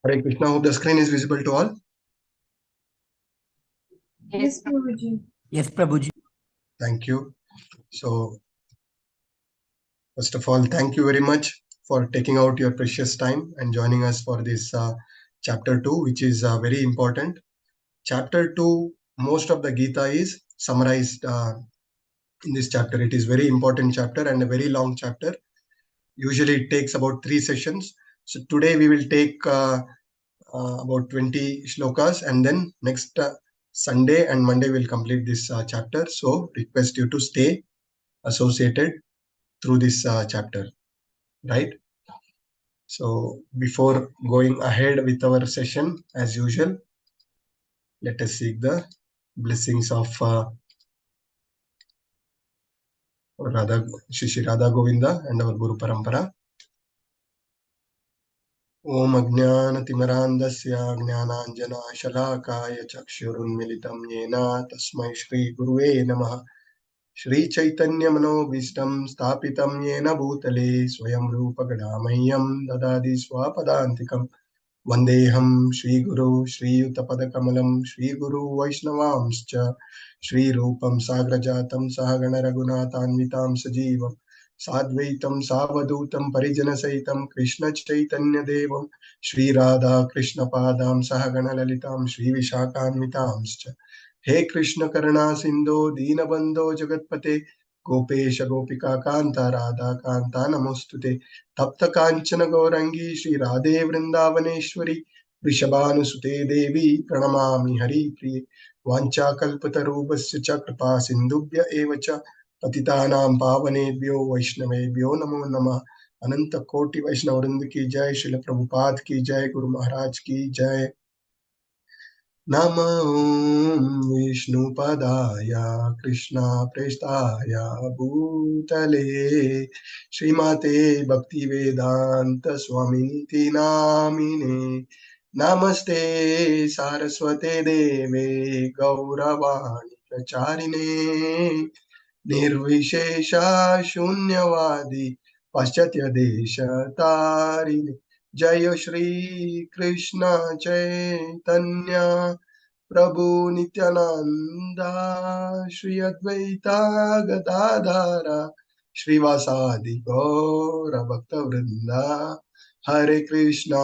Hare Krishna. Hope the screen is visible to all. Yes, Prabhuji. Yes, Prabhuji. Thank you. So, first of all, thank you very much for taking out your precious time and joining us for this chapter 2, which is very important. Chapter 2, most of the Gita is summarized in this chapter. It is very important chapter and a very long chapter. Usually it takes about 3 sessions. So today we will take about 20 shlokas, and then next Sunday and Monday we'll complete this chapter. So request you to stay associated through this chapter, right? So before going ahead with our session, as usual, let us seek the blessings of Shri Radha Govinda and our Guru Parampara. Om Ajnanatimirandasya Jnananjana Shalakaya Chakshurunmilitam Yena Tasmai Shri Guruve Namaha. Shri Chaitanya Manobhishtam Stapitam Yena Bhutale Swayam Rupa Gadamahyam Dadadi Swapadantikam Vandeham Shri Guru Shri Yuttapadakamalam Shri Guru Vaishnavamscha Shri Rupam Sagrajatam Sahagana Raghunathanvitam Sajivam Sadvaitam Savadutam Parijana Saitam Krishna Chaitanya Devam Shri Radha Krishna Padam Sahagana Lalitam Shri Vishakhanvitamscha He Krishna Karuna Sindhu Deenabandho Jagatpate Gopesha Gopika Kanta Radha Kanta Namostute Tapta Kanchana Gaurangi Shri Radhe Vrindavaneshwari Vrishabhanusute Devi Pranamami Hari Priye Vancha Kalpatarubhasya cha Kripa Sindhubhya evacha Patitanam Pavanebhyo Vaishnavebhyo Namo Namah. Ananta Koti Vaishnavrind ki jai, Srila Prabhupada ki jai, Guru Maharaj ki jai. Namo Vishnupadaya Krishna Prestaya Bhutale Srimate Bhaktivedanta Swaminiti Namine Namaste Saraswate Deve Gauravani Pracharine Nirvishesha Shunyavadi Paschatya Desha Tarine Jaya Shri Krishna Chaitanya Prabhu Nityananda Shri Advaita Gadadhara Shri Vasadi Gaura Bhakta Vrinda Hare Krishna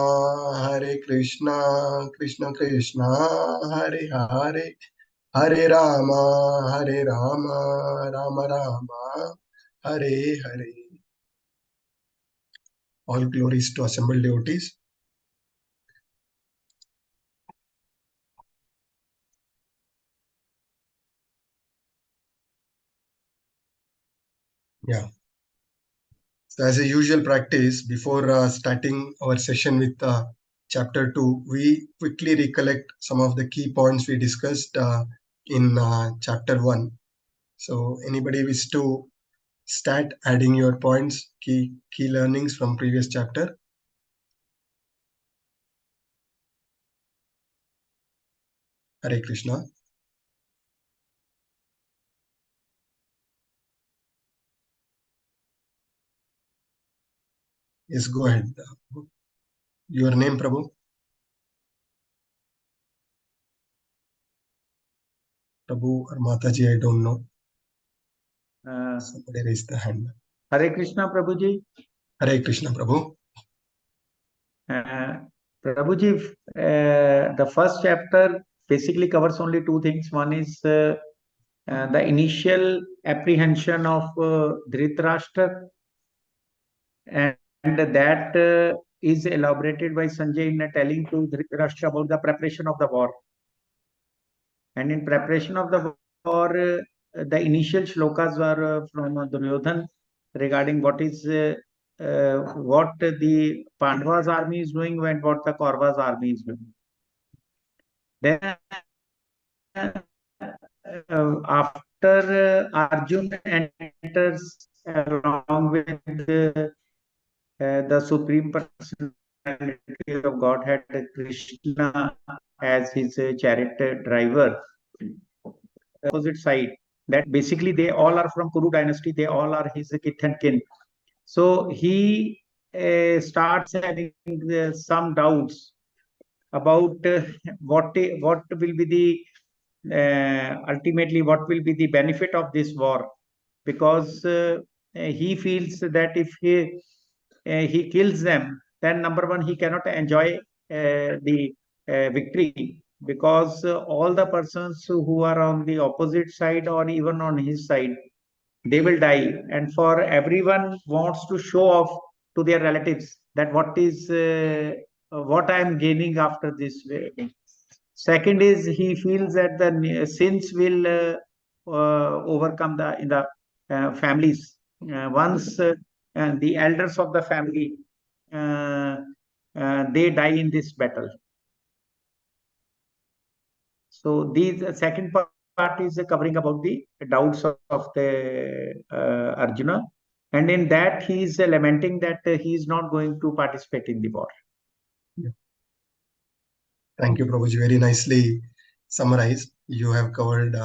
Krishna Krishna Hare Hare Hare Rama Rama Rama Hare Hare. All glories to assembled devotees. Yeah. So as a usual practice, before starting our session with chapter 2, we quickly recollect some of the key points we discussed in chapter 1. So anybody wish to start adding your points, key learnings from previous chapter? Hare Krishna. Yes, go ahead. Your name, Prabhu? Prabhu or Mataji, I don't know. Somebody raised the hand. Hare Krishna, Prabhuji. Hare Krishna, Prabhu. Prabhuji, the first chapter basically covers only two things. One is the initial apprehension of Dhritarashtra, and that is elaborated by Sanjay in telling to Dhritarashtra about the preparation of the war. And in preparation of the war, the initial shlokas were from Duryodhan regarding what the Pandavas army is doing and what the Kauravas army is doing. Then after Arjun enters along with the Supreme Personality of Godhead, Krishna, as his chariot driver, opposite side, that basically they all are from Kuru dynasty, they all are his kith and kin. So he starts having some doubts about what will be the ultimately what will be the benefit of this war, because he feels that if he kills them, then number one, he cannot enjoy the victory, because all the persons who are on the opposite side or even on his side, they will die. And for everyone wants to show off to their relatives that what I am gaining after this way. Second is, he feels that the sins will overcome in the families once the elders of the family uh, they die in this battle. So these second part is covering about the doubts of the Arjuna, and in that he is lamenting that he is not going to participate in the war. Thank you, Prabhuji. Very nicely summarized. You have covered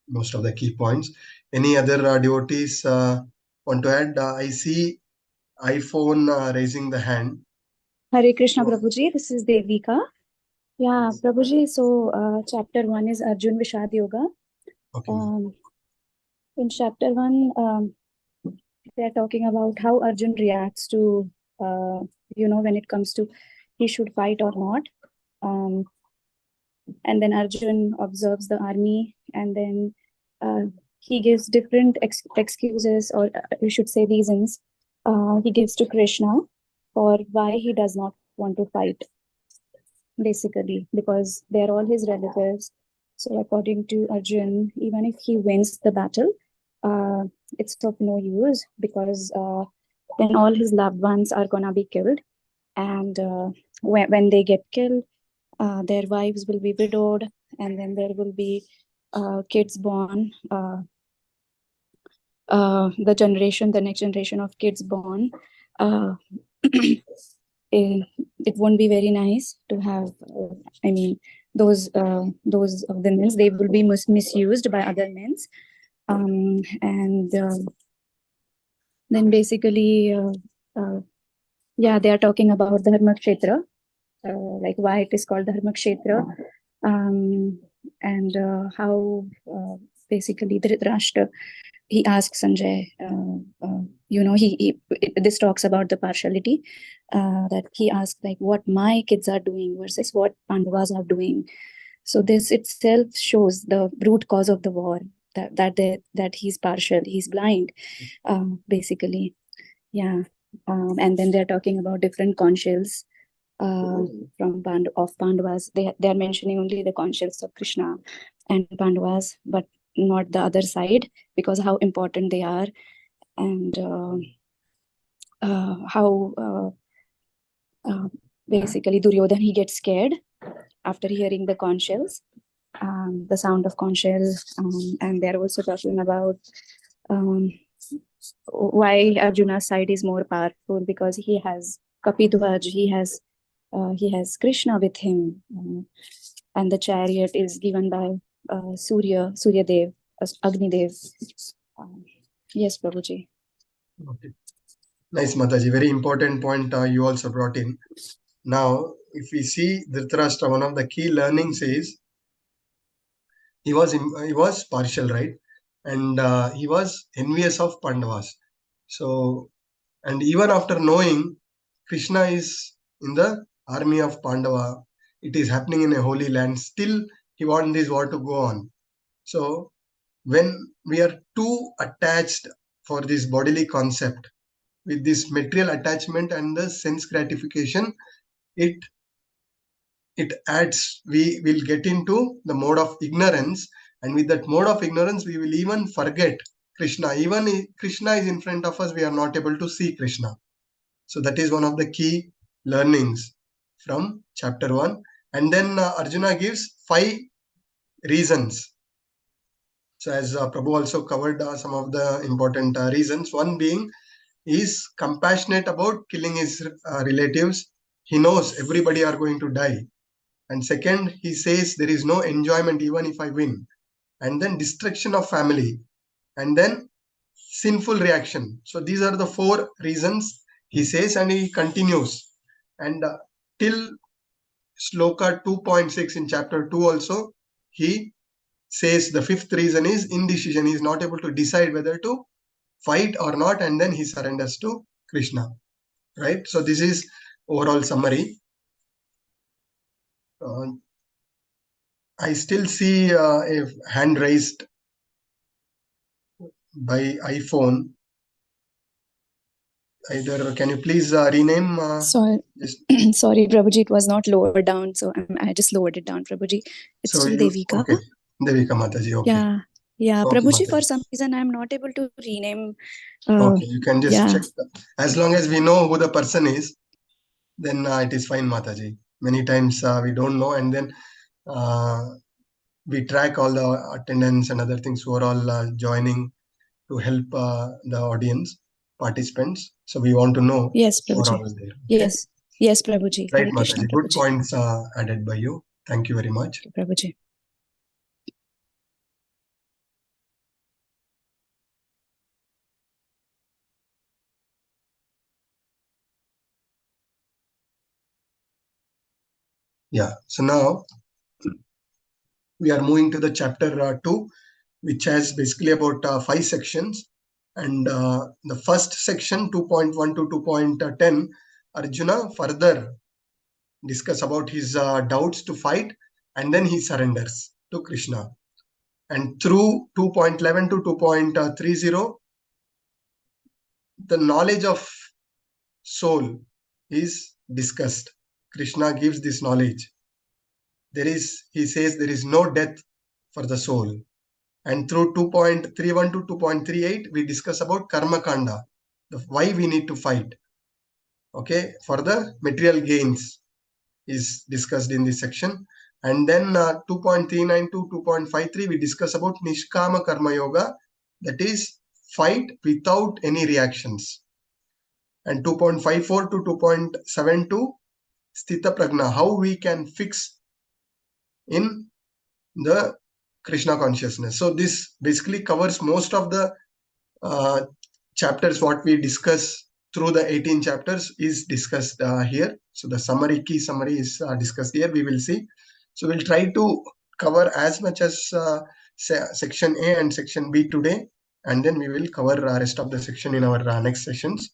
most of the key points. Any other devotees want to add? I see iPhone raising the hand. Hare Krishna, Prabhuji. This is Devika. Yeah, Prabhuji. So, chapter 1 is Arjun Vishad Yoga. Okay. In chapter 1, they are talking about how Arjun reacts to, when it comes to he should fight or not. And then Arjun observes the army, and then he gives different excuses, or you should say reasons, he gives to Krishna for why he does not want to fight, basically, because they're all his relatives. So according to Arjun, even if he wins the battle, it's of no use, because then all his loved ones are gonna be killed. And when they get killed, their wives will be widowed, and then there will be kids born, the next generation of kids born. It won't be very nice to have, those women, they will be misused by other men. And then basically, they are talking about the Dharma Kshetra, like why it is called Dharma Kshetra, and how basically Dhritarashtra, he asks Sanjay, this talks about the partiality, that he asks like what my kids are doing versus what Pandavas are doing. So this itself shows the root cause of the war, that he's partial, he's blind, basically. And then they're talking about different conchils from Pandavas. They are mentioning only the conchils of Krishna and Pandavas, but not the other side, because how important they are, and how basically Duryodhan, he gets scared after hearing the conch shells, the sound of conch shells, and they're also talking about why Arjuna's side is more powerful, because he has Kapidhwaj, he has Krishna with him, and the chariot is given by Surya Dev, Agni Dev. Yes, Prabhuji. Okay. Nice, Mataji. Very important point you also brought in. Now, if we see Dhritarashtra, one of the key learnings is he was partial, right? And he was envious of Pandavas. So, and even after knowing Krishna is in the army of Pandava, it is happening in a holy land, still he wants this war to go on. So, when we are too attached for this bodily concept, with this material attachment and the sense gratification, it adds, we will get into the mode of ignorance, and with that mode of ignorance we will even forget Krishna. Even if Krishna is in front of us, we are not able to see Krishna. So that is one of the key learnings from chapter 1. And then Arjuna gives 5 reasons. So as Prabhu also covered some of the important reasons. One being, he is compassionate about killing his relatives. He knows everybody are going to die. And second, he says there is no enjoyment even if I win. And then destruction of family. And then sinful reaction. So these are the 4 reasons he says, and he continues. And till Sloka 2.6 in chapter 2 also, he says the fifth reason is indecision. He is not able to decide whether to fight or not, and then he surrenders to Krishna. Right? So this is overall summary. I still see a hand raised by iPhone. Either can you please rename? Sorry, sorry, Prabhuji, it was not lowered down, so I just lowered it down, Prabhuji. It's So still you, Devika. okay, Devika Mataji. Okay. Yeah, Okay, Prabhuji, Mataji. for some reason I'm not able to rename. Okay, you can just yeah. check. As long as we know who the person is, then it is fine, Mataji. Many times we don't know, and then we track all the attendance and other things who are all joining to help the audience participants. So we want to know. Yes, who are Prabhuji. all there. Okay? Yes, yes, Prabhuji. Right, Hare Krishna, Mataji. Good Prabhuji. points added by you. Thank you very much. Prabhuji. Yeah. So now we are moving to the chapter 2, which has basically about 5 sections. And the first section, 2.1 to 2.10, Arjuna further discuss about his doubts to fight, and then he surrenders to Krishna. And through 2.11 to 2.30, the knowledge of soul is discussed. Krishna gives this knowledge. He says there is no death for the soul. And through 2.31 to 2.38, we discuss about Karma Kanda, why we need to fight. Okay, for the material gains is discussed in this section. And then 2.39 to 2.53, we discuss about Nishkama Karma Yoga, that is fight without any reactions. And 2.54 to 2.72, Sthita Prajna, how we can fix in the Krishna consciousness. So this basically covers most of the chapters. What we discuss through the 18 chapters is discussed here. So the key summary is discussed here. We will see. So we'll try to cover as much as section A and section B today, and then we will cover rest of the section in our next sessions.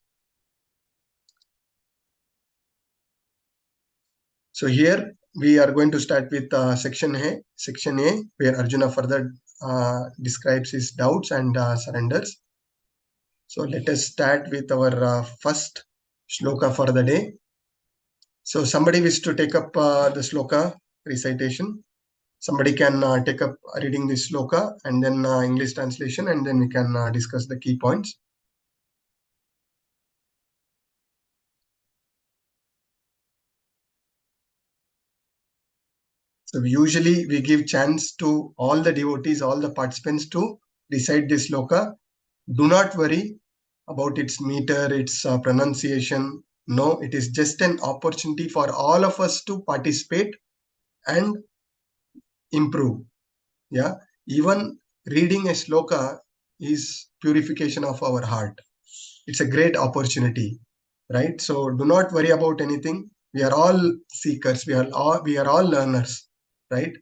So here we are going to start with section A, where Arjuna further describes his doubts and surrenders. So let us start with our first shloka for the day. So somebody wishes to take up the shloka recitation. Somebody can take up reading this shloka and then English translation, and then we can discuss the key points. So usually we give chance to all the devotees, all the participants to recite this shloka. Do not worry about its meter, its pronunciation. No, it is just an opportunity for all of us to participate and improve. Yeah, even reading a shloka is purification of our heart. It's a great opportunity, right? So do not worry about anything. We are all seekers. We are all learners, right?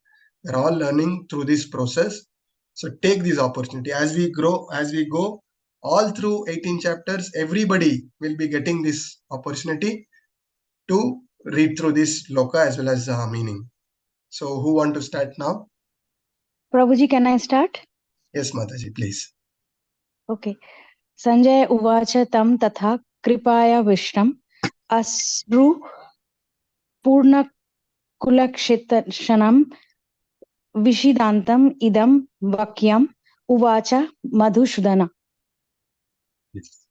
We are all learning through this process. So take this opportunity as we grow, as we go all through 18 chapters. Everybody will be getting this opportunity to read through this shloka as well as meaning. So who want to start now? Prabhuji, can I start? Yes, Mataji, please. Okay. Sanjay uvacha tam tatha kripaya vishram asru purna kulakshitanam vishidantam idam vakyam uvacha madhusudana. Yes.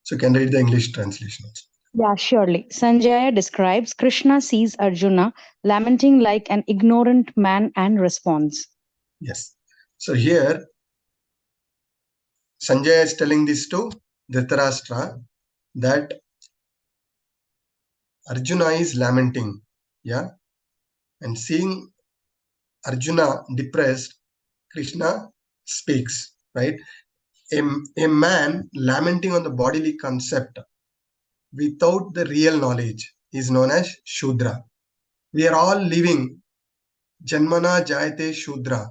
So you can read the English translation also. Yeah, surely. Sanjaya describes Krishna sees Arjuna lamenting like an ignorant man and responds. Yes. So here, Sanjaya is telling this to Dhritarashtra that Arjuna is lamenting. Yeah. And seeing Arjuna depressed, Krishna speaks, right? A man lamenting on the bodily concept without the real knowledge is known as Shudra. We are all living Janmana Jayate Shudra.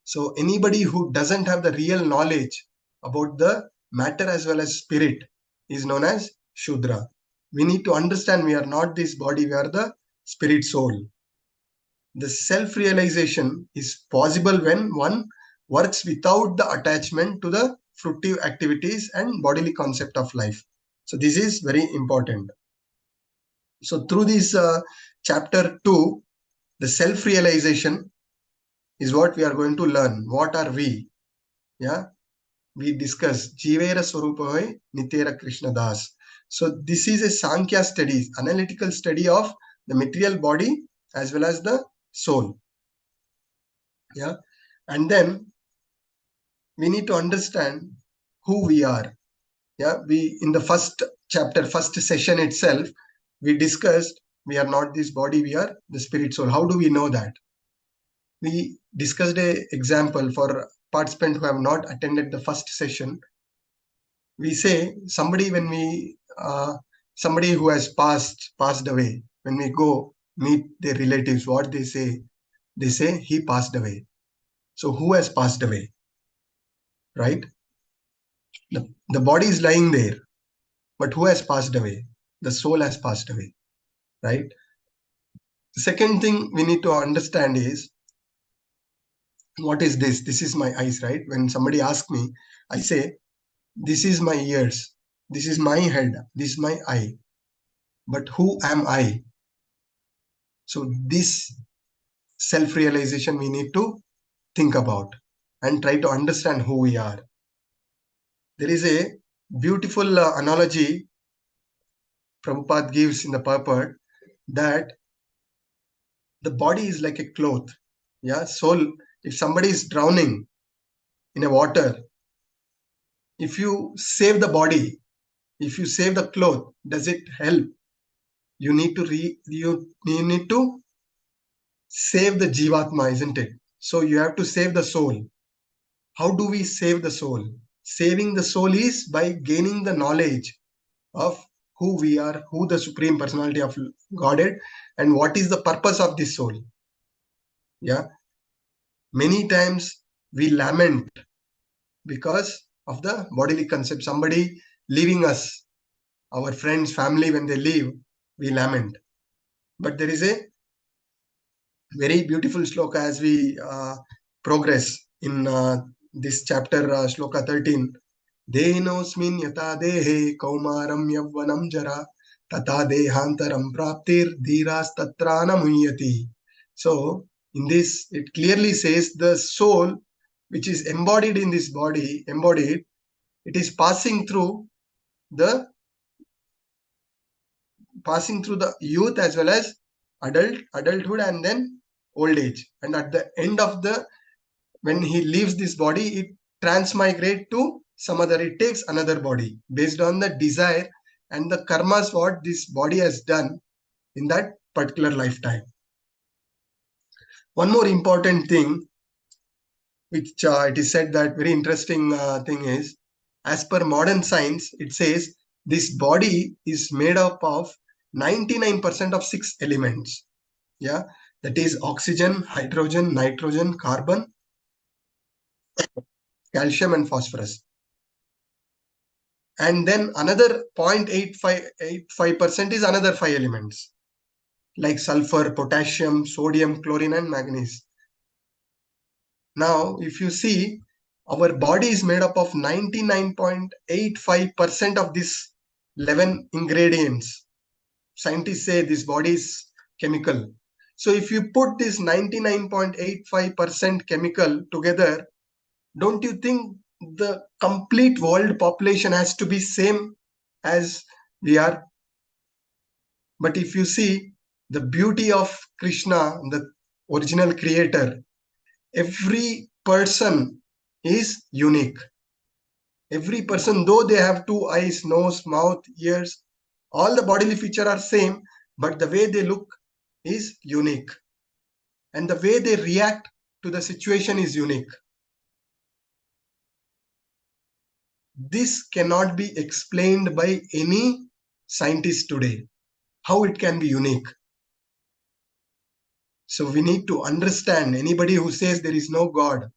So anybody who doesn't have the real knowledge about the matter as well as spirit is known as Shudra. We need to understand we are not this body, we are the spirit soul. The self-realization is possible when one works without the attachment to the fruitive activities and bodily concept of life. So this is very important. So through this chapter 2, the self-realization is what we are going to learn. What are we? Yeah, we discuss Jivera Swarupoy Nitera Krishna Das. So this is a Sankhya study, analytical study of the material body as well as the soul. Yeah, and then we need to understand who we are. Yeah, we in the first chapter, first session itself, we discussed we are not this body, we are the spirit soul. How do we know that? We discussed a example for participants who have not attended the first session. We say somebody when we somebody who has passed away, when we go meet their relatives, what they say he passed away. So who has passed away, right? The body is lying there, but who has passed away? The soul has passed away, right? The second thing we need to understand is, what is this? This is my eyes, right? When somebody asks me, I say, this is my ears, this is my head, this is my eye. But who am I? So this self-realization we need to think about and try to understand who we are. There is a beautiful analogy Prabhupada gives in the purport that the body is like a cloth. Yeah, soul, if somebody is drowning in a water, if you save the body, if you save the cloth, does it help? You need to you need to save the jivatma, isn't it? So you have to save the soul. How do we save the soul? Saving the soul is by gaining the knowledge of who we are, who the Supreme Personality of Godhead, and what is the purpose of this soul. Yeah. Many times we lament because of the bodily concept. Somebody leaving us, our friends, family, when they leave, we lament. But there is a very beautiful shloka as we progress in this chapter, shloka 13. Dehinosmin yata dehe kaumaram yavvanam jara tata dehantaram praptir dhiras tatrana muhyati. So in this, it clearly says the soul, which is embodied in this body, it is passing through the youth as well as adulthood and then old age. And at the end of when he leaves this body, it transmigrate to some other, it takes another body based on the desire and the karmas what this body has done in that particular lifetime. One more important thing, which it is said that very interesting thing is, as per modern science, it says this body is made up of 99% of 6 elements. Yeah, that is oxygen, hydrogen, nitrogen, carbon, calcium, and phosphorus. And then another 0.85% is another 5 elements like sulfur, potassium, sodium, chlorine, and manganese. Now, if you see, our body is made up of 99.85% of these 11 ingredients. Scientists say this body is chemical. So if you put this 99.85% chemical together, don't you think the complete world population has to be same as we are? But if you see the beauty of Krishna, the original creator, every person is unique. Every person, though they have 2 eyes, nose, mouth, ears, all the bodily features are same, but the way they look is unique. And the way they react to the situation is unique. This cannot be explained by any scientist today. How it can be unique? So we need to understand, anybody who says there is no God,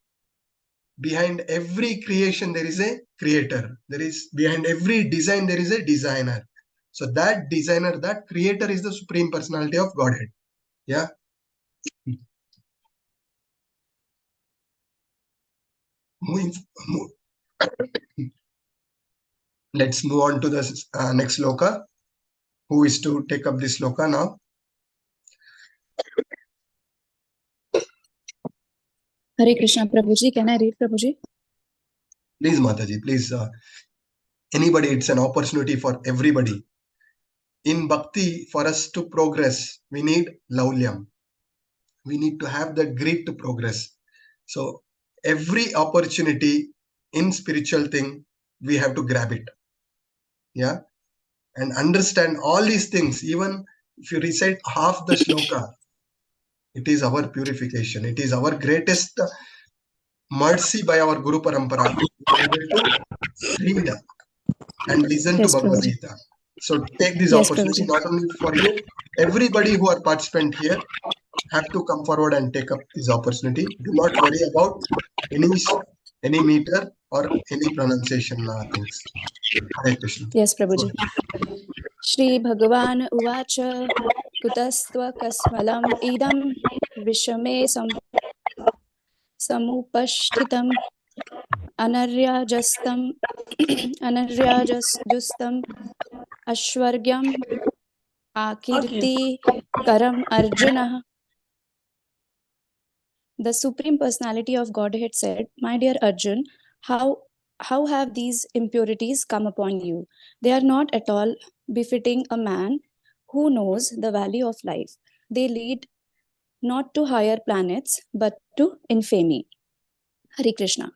behind every creation there is a creator. Behind every design there is a designer. So that designer, that creator is the Supreme Personality of Godhead. Yeah. Let's move on to the next sloka. Who is to take up this sloka now? Hare Krishna, Prabhuji. Can I read, Prabhuji? Please, Mataji, please. Anybody, it's an opportunity for everybody. In bhakti, for us to progress, we need laulyam. We need to have that grit to progress. So every opportunity in spiritual thing, we have to grab it. Yeah. And understand all these things. Even if you recite half the shloka, it is our purification. It is our greatest mercy by our Guru Parampara. We are able to read and listen to Yes, Bhagavad Prabhuji. Gita. So take this Yes, opportunity, Prabhuji. not only for you, everybody who are participant here have to come forward and take up this opportunity. Do not worry about any meter or any pronunciation things. Hare Krishna. Yes, Prabhuji. Shri Bhagavan Uvacha Kutastva Kasmalam Idam Vishame Samupashtitam Anaryajastam Anaryajastam Ashwargyam Akirti Karam Arjuna. The Supreme Personality of Godhead said, "My dear Arjun, how have these impurities come upon you? They are not at all befitting a man who knows the value of life. They lead not to higher planets, but to infamy." Hare Krishna.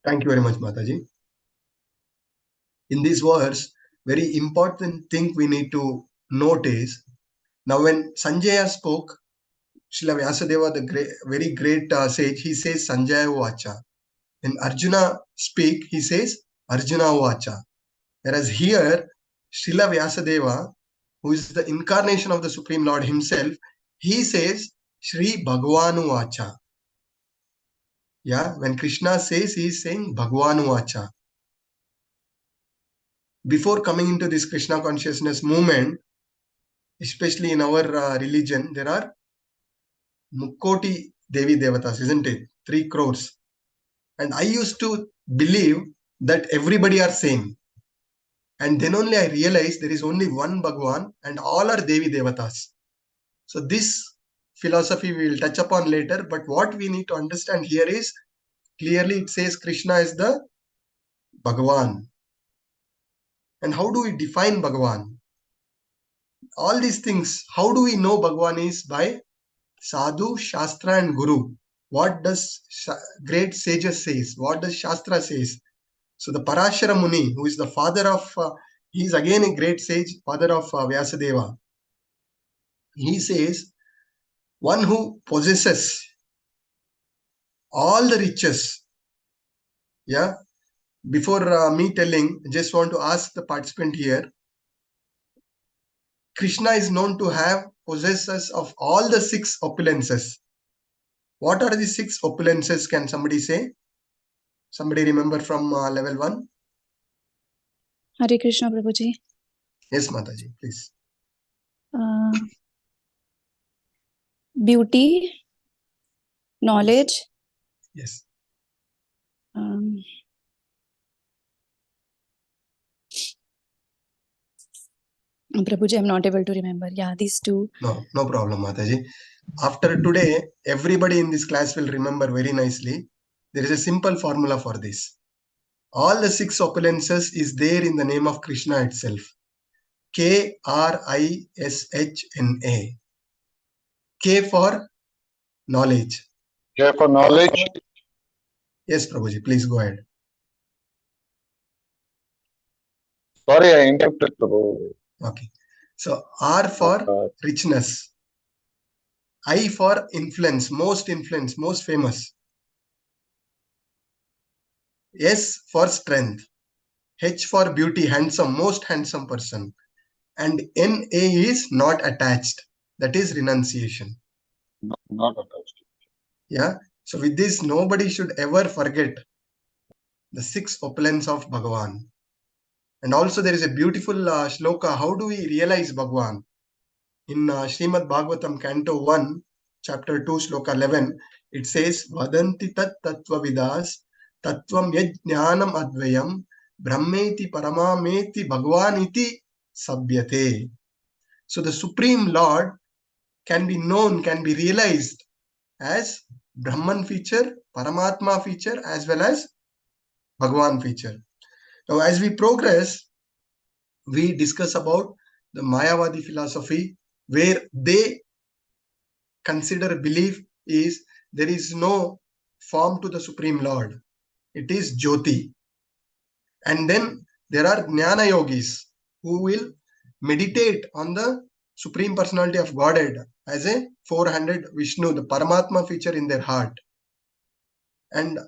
Thank you very much, Mataji. In this verse, very important thing we need to note is, now when Sanjaya spoke, Srila Vyasadeva, the very great sage, he says Sanjaya Vacha. When Arjuna speak, he says Arjuna Vacha. Whereas here, Srila Vyasadeva, who is the incarnation of the Supreme Lord himself, he says Shri Bhagavanu Vacha. Yeah, when Krishna says, he is saying Bhagavanu Vacha. Before coming into this Krishna consciousness movement, especially in our religion, there are Mukkoti Devi Devatas, isn't it? 3 crores. And I used to believe that everybody are same. And then only I realized there is only one Bhagwan and all are Devi Devatas. So this philosophy we will touch upon later. But what we need to understand here is, clearly it says Krishna is the Bhagwan. And how do we define Bhagwan? All these things, how do we know Bhagwan is? By Sadhu, Shastra and Guru. What does great sages says? What does Shastra says? So the Parashara Muni, who is the father of, he is again a great sage, father of Vyasadeva. He says, one who possesses all the riches. Yeah. Before me telling, just want to ask the participant here. Krishna is known to have possesses of all the 6 opulences. What are the 6 opulences? Can somebody say? Somebody remember from level 1? Hare Krishna, Prabhuji. Yes, Mataji, please. Beauty, knowledge. Yes. Prabhuji, I'm not able to remember. Yeah, these 2. No problem, Mataji. After today, everybody in this class will remember very nicely. There is a simple formula for this. All the 6 opulences is there in the name of Krishna itself. Krishna. K for knowledge. K for knowledge. Yes, Prabhuji, please go ahead. Sorry, I interrupted, Prabhu. Okay. So R for richness. I for influence, most famous. S for strength. H for beauty, handsome, most handsome person. And NA is not attached. That is renunciation. Not attached. Yeah. So with this, nobody should ever forget the 6 opulence of Bhagavan. And also there is a beautiful shloka. How do we realize Bhagavan? In Srimad Bhagavatam, Canto 1, Chapter 2, Shloka 11, it says, Vadanti tat tattva vidas, tattvam yajnanam advayam, brahmeti paramameti bhagwaniti sabhyate. So the Supreme Lord can be known, can be realized as Brahman feature, Paramatma feature, as well as Bhagavan feature. Now, as we progress, we discuss about the Mayavadi philosophy, where they consider belief is there is no form to the Supreme Lord. It is Jyoti. And then there are Jnana Yogis who will meditate on the Supreme Personality of Godhead as a 400 Vishnu, the Paramatma feature in their heart. And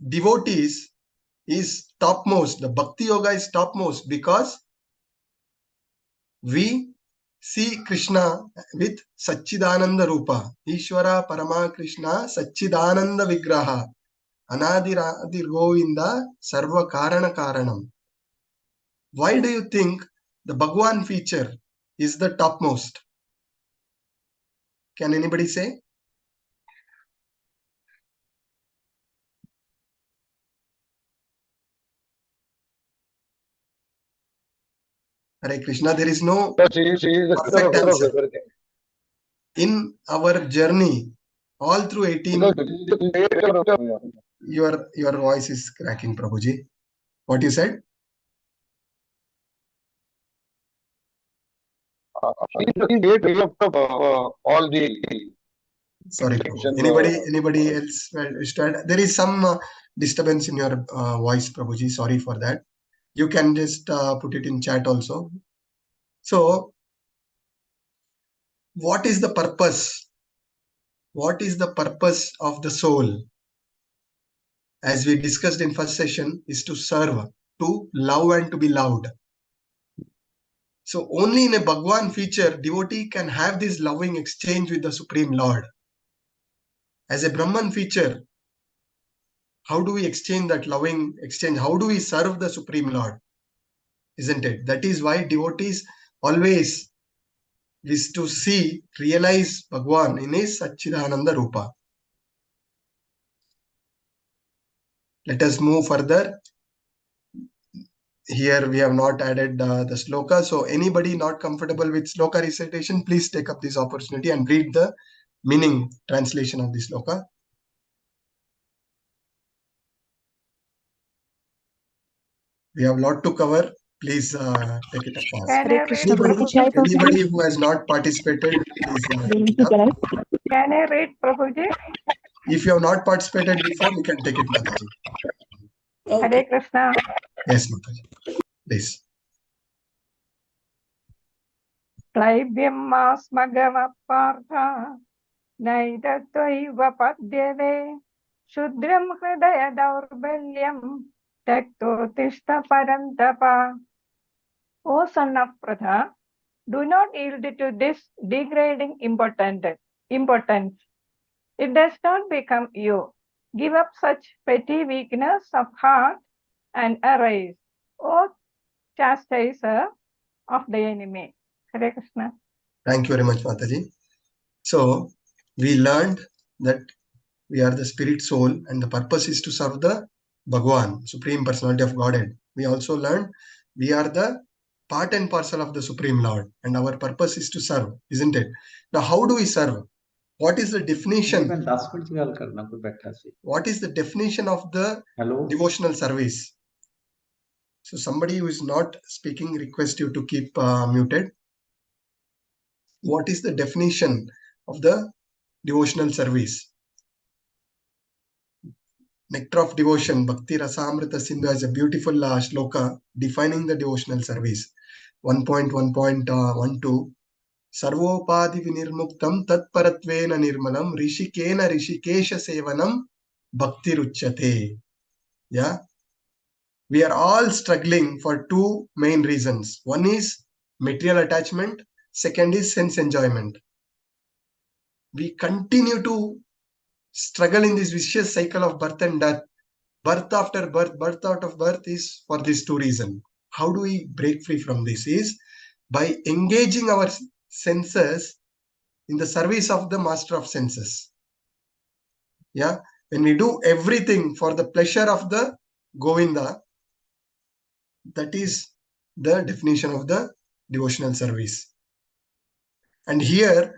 devotees is topmost. The Bhakti Yoga is topmost because we see Krishna with Satchidananda Rupa. Ishvara Parama Krishna Satchidananda Vigraha. Anadiradi Govinda Sarva Karana Karanam. Why do you think the Bhagwan feature is the topmost? Can anybody say? Hare Krishna, there is no She is the perfect center of answer. everything. In our journey, all through 18, your voice is cracking, Prabhuji. What you said? All the Sorry, Prabhu. Anybody else? There is some disturbance in your voice, Prabhuji. Sorry for that. You can just put it in chat also. So, what is the purpose? What is the purpose of the soul? As we discussed in first session, is to serve, to love and to be loved. So only in a Bhagwan feature, devotee can have this loving exchange with the Supreme Lord. As a Brahman feature, how do we exchange that loving exchange? How do we serve the Supreme Lord? Isn't it? That is why devotees always wish to see, realize Bhagwan in his Satchidananda Rupa. Let us move further. Here we have not added the sloka. So anybody not comfortable with sloka recitation, please take up this opportunity and read the meaning translation of this sloka. We have a lot to cover. Please take it up fast. Hare Krishna, Prabhuji. Anybody who has not participated, please take it up. Can I read, Prabhuji? If you have not participated before, you can take it, Mataji. Hare Krishna. Yes, Mataji. Please. Klaibyam asmagama partha naitattvaiva padyade shudram hridaya daurbalyam taktotishta parantapa. O son of Pratha, do not yield to this degrading importance. It does not become you. Give up such petty weakness of heart and arise, O chastiser of the enemy. Hare Krishna. Thank you very much, Mataji. So, we learned that we are the spirit soul and the purpose is to serve the Bhagwan, Supreme Personality of Godhead. We also learned we are the part and parcel of the Supreme Lord and our purpose is to serve, isn't it? Now, how do we serve? What is the definition? What is the definition of the devotional service? So somebody who is not speaking, request you to keep muted. What is the definition of the devotional service? Nectar of Devotion, Bhakti Rasamrita Sindhu has a beautiful shloka defining the devotional service. 1.1.12 Sarvopadi vinirmuktam tatparatvena nirmalam rishikena rishikesha sevanam bhakti ruchyate. Yeah. We are all struggling for two main reasons. One is material attachment. Second is sense enjoyment. we continue to struggle in this vicious cycle of birth and death. Birth after birth, birth out of birth is for these two reasons. How do we break free from this? Is by engaging our senses in the service of the master of senses. Yeah, when we do everything for the pleasure of the Govinda, that is the definition of the devotional service. And here,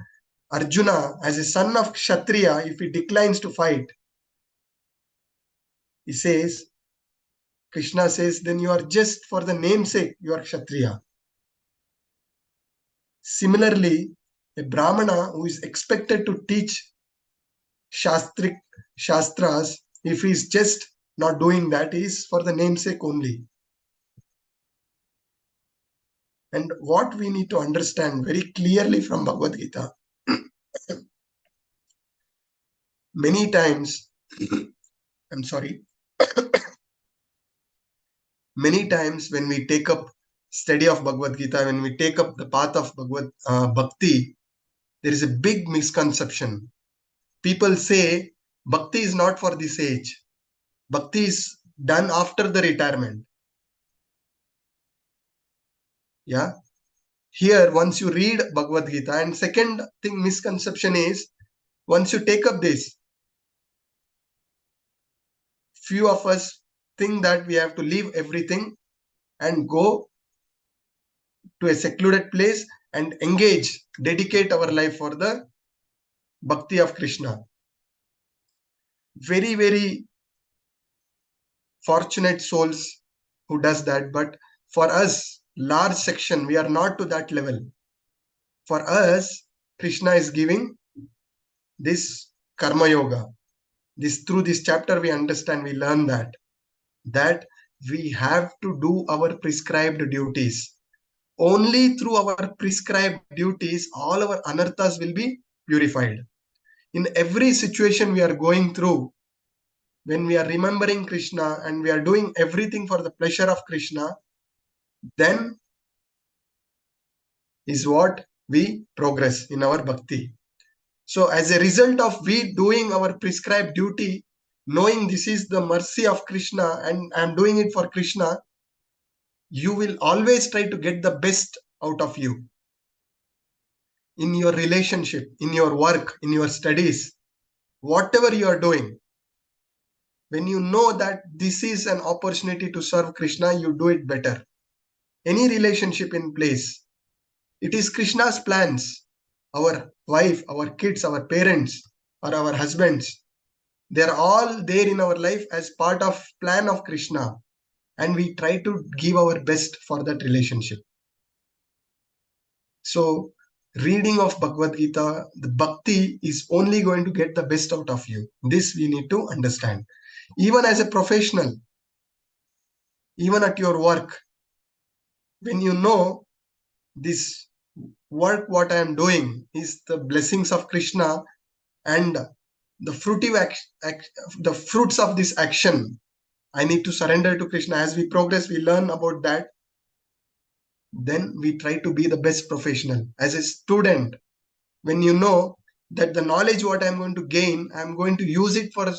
Arjuna, as a son of Kshatriya, if he declines to fight, he says, Krishna says, then you are just for the namesake, you are Kshatriya. Similarly, a Brahmana who is expected to teach Shastras, if he is just not doing that, is for the namesake only. And what we need to understand very clearly from Bhagavad Gita, many times, I'm sorry, many times when we take up study of Bhagavad Gita, when we take up the path of Bhakti, there is a big misconception. People say Bhakti is not for this age. Bhakti is done after the retirement. Yeah. Here, once you read Bhagavad Gita, and second thing, misconception is, once you take up this, few of us think that we have to leave everything and go to a secluded place and engage, dedicate our life for the Bhakti of Krishna. Very, very fortunate souls who does that, but for us, large section, we are not to that level. For us, Krishna is giving this karma yoga. Through this chapter, we understand, we learn that we have to do our prescribed duties. Only through our prescribed duties, all our anarthas will be purified. In every situation we are going through, when we are remembering Krishna and we are doing everything for the pleasure of Krishna, then is what we progress in our bhakti. So as a result of we doing our prescribed duty, knowing this is the mercy of Krishna and I am doing it for Krishna, you will always try to get the best out of you. In your relationship, in your work, in your studies, whatever you are doing, when you know that this is an opportunity to serve Krishna, you do it better. Any relationship in place, it is Krishna's plans. Our wife, our kids, our parents, or our husbands, they are all there in our life as part of plan of Krishna. And we try to give our best for that relationship. So, reading of Bhagavad Gita, the bhakti is only going to get the best out of you. This we need to understand. Even as a professional, even at your work, when you know this work, what I am doing is the blessings of Krishna and the fruits of this action, I need to surrender to Krishna. As we progress, we learn about that. Then we try to be the best professional. As a student, when you know that the knowledge what I'm going to gain, I'm going to use it for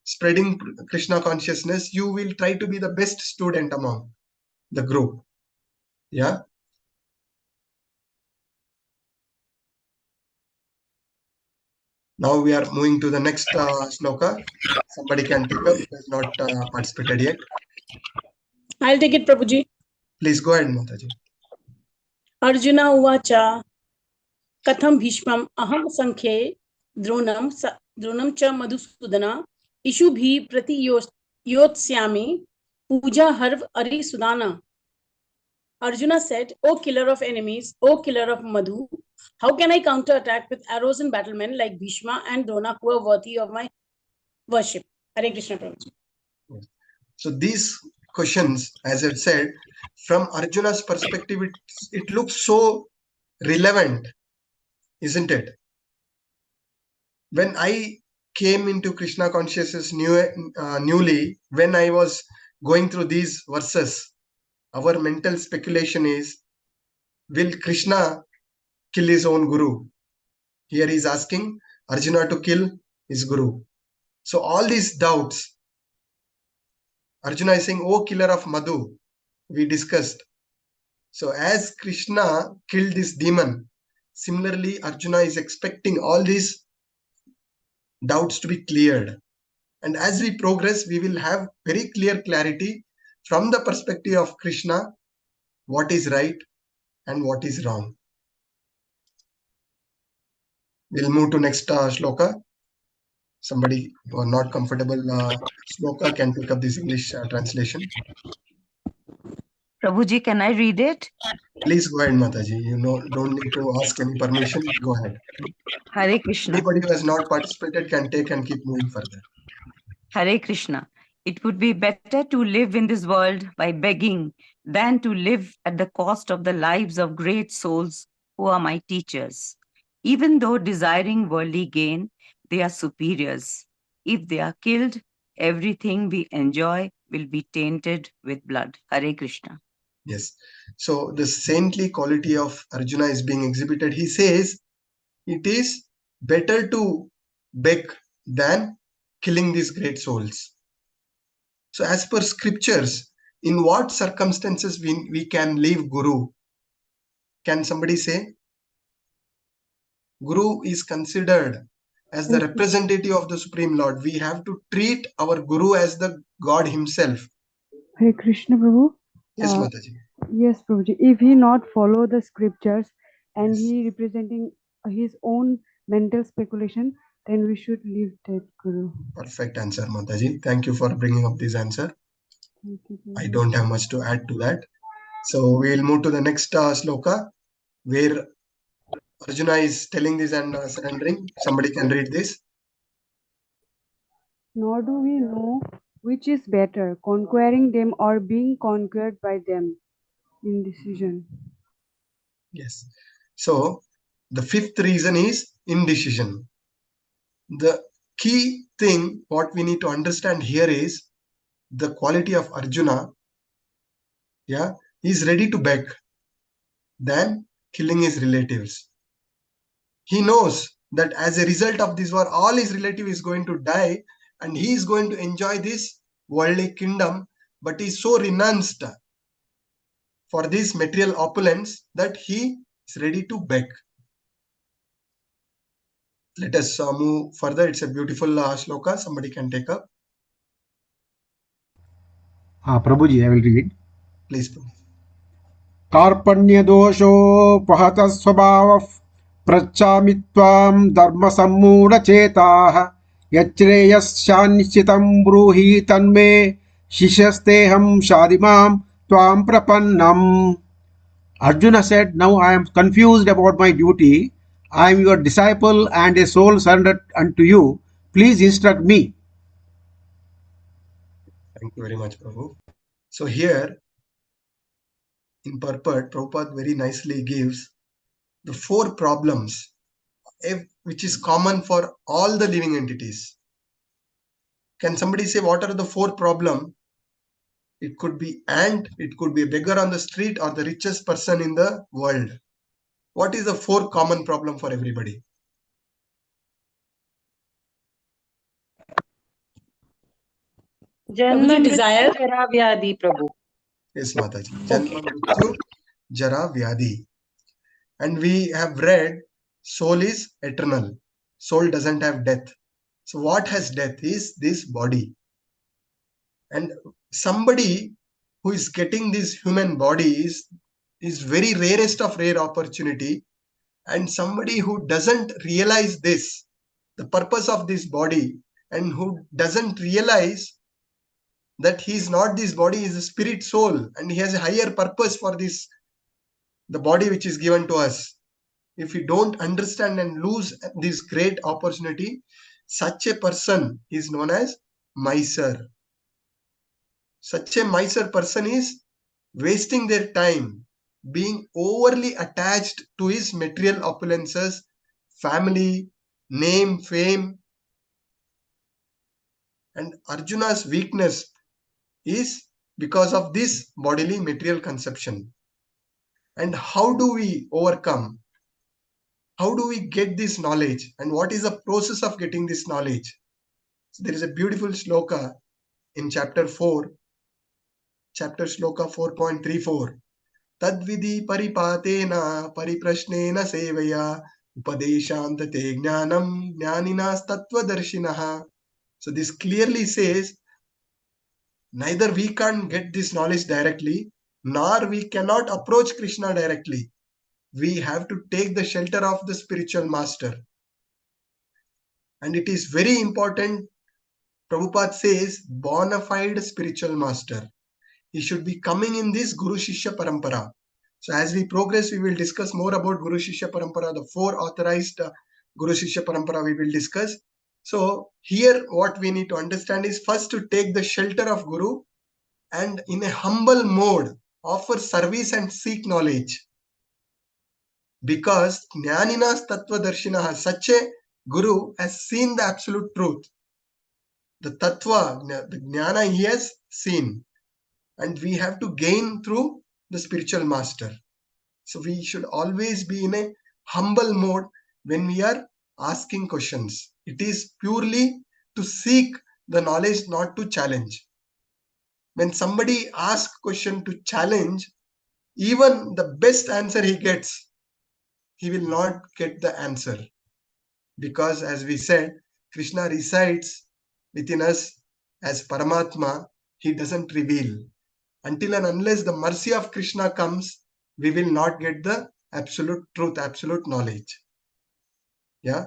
spreading Krishna consciousness, you will try to be the best student among the group. Yeah. Now we are moving to the next shloka. Somebody can take up, has not participated yet. I'll take it, Prabhuji. Please go ahead, Mataji. Arjuna uvacha katham bhishmam aham sankhye dronam cha madhusudana ishubhi prati yotsyami puja harv ari sudana. Arjuna said, O killer of enemies, O killer of Madhu, how can I counterattack with arrows and battlemen like Bhishma and Drona who are worthy of my worship? Hare Krishna, Prabhuji. So these questions, as I said, from Arjuna's perspective, it looks so relevant, isn't it? When I came into Krishna consciousness newly, when I was going through these verses, our mental speculation is, will Krishna kill his own guru? Here he is asking, Arjuna to kill his guru. So all these doubts, Arjuna is saying, "Oh, killer of Madhu," we discussed. So as Krishna killed this demon, similarly Arjuna is expecting all these doubts to be cleared. And as we progress, we will have very clear clarity from the perspective of Krishna, what is right and what is wrong. We'll move to next shloka. Somebody who are not comfortable shloka can pick up this English translation. Prabhuji, can I read it? Please go ahead, Mataji. You don't need to ask any permission. Go ahead. Hare Krishna. Anybody who has not participated can take and keep moving further. Hare Krishna. It would be better to live in this world by begging than to live at the cost of the lives of great souls who are my teachers. Even though desiring worldly gain, they are superiors. If they are killed, everything we enjoy will be tainted with blood. Hare Krishna. Yes. So the saintly quality of Arjuna is being exhibited. He says it is better to beg than killing these great souls. So as per scriptures, in what circumstances we can leave Guru? Can somebody say? Guru is considered as the representative of the Supreme Lord. We have to treat our Guru as the God himself. Hare Krishna, Prabhu. Yes, Mataji. Yes, Prabhuji. If he not follow the scriptures and Yes. he representing his own mental speculation, then we should leave that Guru. Perfect answer, Mataji. Thank you for bringing up this answer. Thank you, I Prabhu. don't have much to add to that. So we'll move to the next sloka where Arjuna is telling this and surrendering. Somebody can read this. Nor do we know which is better, conquering them or being conquered by them. Indecision. Yes. So the fifth reason is indecision. The key thing what we need to understand here is the quality of Arjuna. Yeah, he's ready to beg than killing his relatives. He knows that as a result of this war, all his relative is going to die and he is going to enjoy this worldly kingdom, but he is so renounced for this material opulence that he is ready to beg. Let us move further. It's a beautiful shloka. Somebody can take up. Prabhuji, I will read. Please, Prabhu. कार्पण्यदोषोपहतः स्वभावः पृच्छामि त्वां धर्मसम्मूढचेताः यच्छ्रेयस्यानिश्चितं ब्रूहि तन्मे शिष्यस्तेऽहं शाधिमां त्वां प्रपन्नम्. Arjuna said, "Now I am confused about my duty. I am your disciple and a soul surrendered unto you. Please instruct me." Thank you very much, Prabhu. So here in purport, Prabhupada very nicely gives the four problems which is common for all the living entities. Can somebody say what are the four problems? It could be ant, it could be a beggar on the street or the richest person in the world. What is the four common problem for everybody? Prabhuji, desire. Prabhu. Yes, Mataji. Janma, Mrityu, Jara, Vyadhi. And we have read soul is eternal. Soul doesn't have death. So what has death is this body. And somebody who is getting this human body is very rarest of rare opportunity. And somebody who doesn't realize this, the purpose of this body, and who doesn't realize that he is not this body, is a spirit soul, and he has a higher purpose for this, the body which is given to us. If we don't understand and lose this great opportunity, such a person is known as miser. Such a miser person is wasting their time, being overly attached to his material opulences, family, name, fame. And Arjuna's weakness is because of this bodily material conception. And how do we overcome? how do we get this knowledge and what is the process of getting this knowledge? So there is a beautiful shloka in chapter 4, chapter shloka 4.34. Tadvidi paripatena pariprashnena sevaya upadeshantate jnanam jnaninas tattvadarshinaha. So this clearly says neither we can't get this knowledge directly, nor we cannot approach Krishna directly. We have to take the shelter of the spiritual master. And it is very important, Prabhupada says, bona fide spiritual master. He should be coming in this Guru Shishya Parampara. So as we progress, we will discuss more about Guru Shishya Parampara, the 4 authorized Guru Shishya Parampara we will discuss. So here what we need to understand is first to take the shelter of Guru and in a humble mode offer service and seek knowledge. Because Jnaninas Tattva Darshinaha, such a Guru has seen the absolute truth. The Tattva, the Jnana he has seen. And we have to gain through the spiritual master. So we should always be in a humble mode when we are asking questions. It is purely to seek the knowledge, not to challenge. When somebody asks question to challenge, even the best answer he gets, he will not get the answer. Because as we said, Krishna resides within us as Paramatma, he doesn't reveal. Until and unless the mercy of Krishna comes, we will not get the absolute truth, absolute knowledge. Yeah.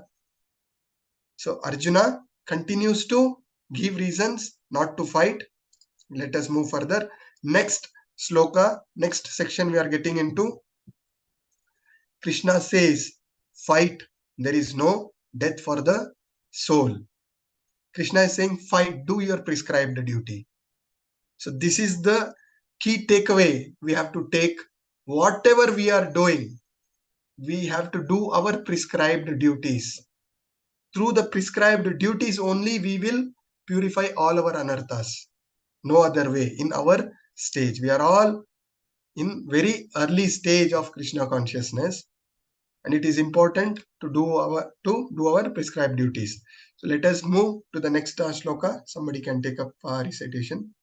So Arjuna continues to give reasons not to fight. Let us move further. Next sloka, next section we are getting into. Krishna says, fight, there is no death for the soul. Krishna is saying, fight, do your prescribed duty. So this is the key takeaway we have to take. Whatever we are doing, we have to do our prescribed duties. Through the prescribed duties only we will purify all our anarthas. No other way. In our stage, we are all in very early stage of Krishna consciousness, and it is important to do our prescribed duties. So let us move to the next shloka. Somebody can take up recitation.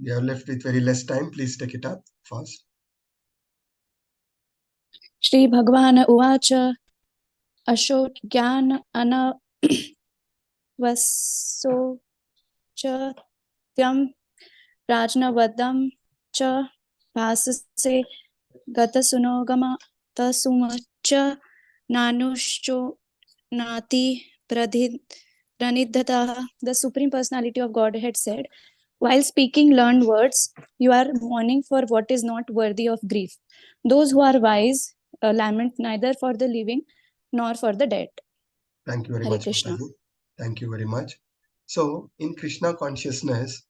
We are left with very less time. Please take it up fast. Shri Bhagavana Uvacha Ashot Gyan Ana Vaso Cha Tyam Rajna Vadam Cha Bhasase Gata Sunogama Tasumacha Nanushcho Nati Pranidhata. The Supreme Personality of Godhead said, while speaking learned words, you are mourning for what is not worthy of grief. Those who are wise lament neither for the living nor for the dead. Thank you very Hare much, Krishna. Mataji. Thank you very much. So, in Krishna consciousness,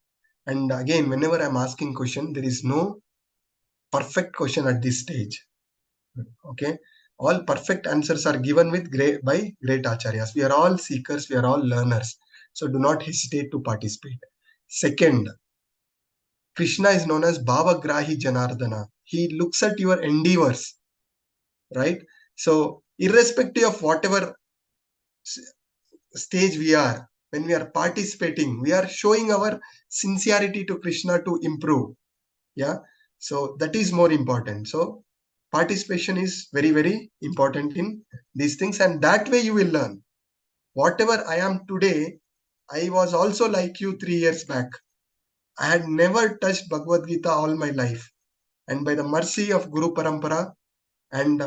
and again, whenever I'm asking question, there is no perfect question at this stage. Okay, all perfect answers are given with by great acharyas. We are all seekers, we are all learners. So do not hesitate to participate. Second, Krishna is known as Bhavagrahi Janardana. He looks at your endeavors, right? So irrespective of whatever stage we are, when we are participating, we are showing our sincerity to Krishna to improve. Yeah, so that is more important. So participation is very, very important in these things, and that way you will learn. Whatever I am today, I was also like you 3 years back. I had never touched Bhagavad Gita all my life, and by the mercy of Guru Parampara and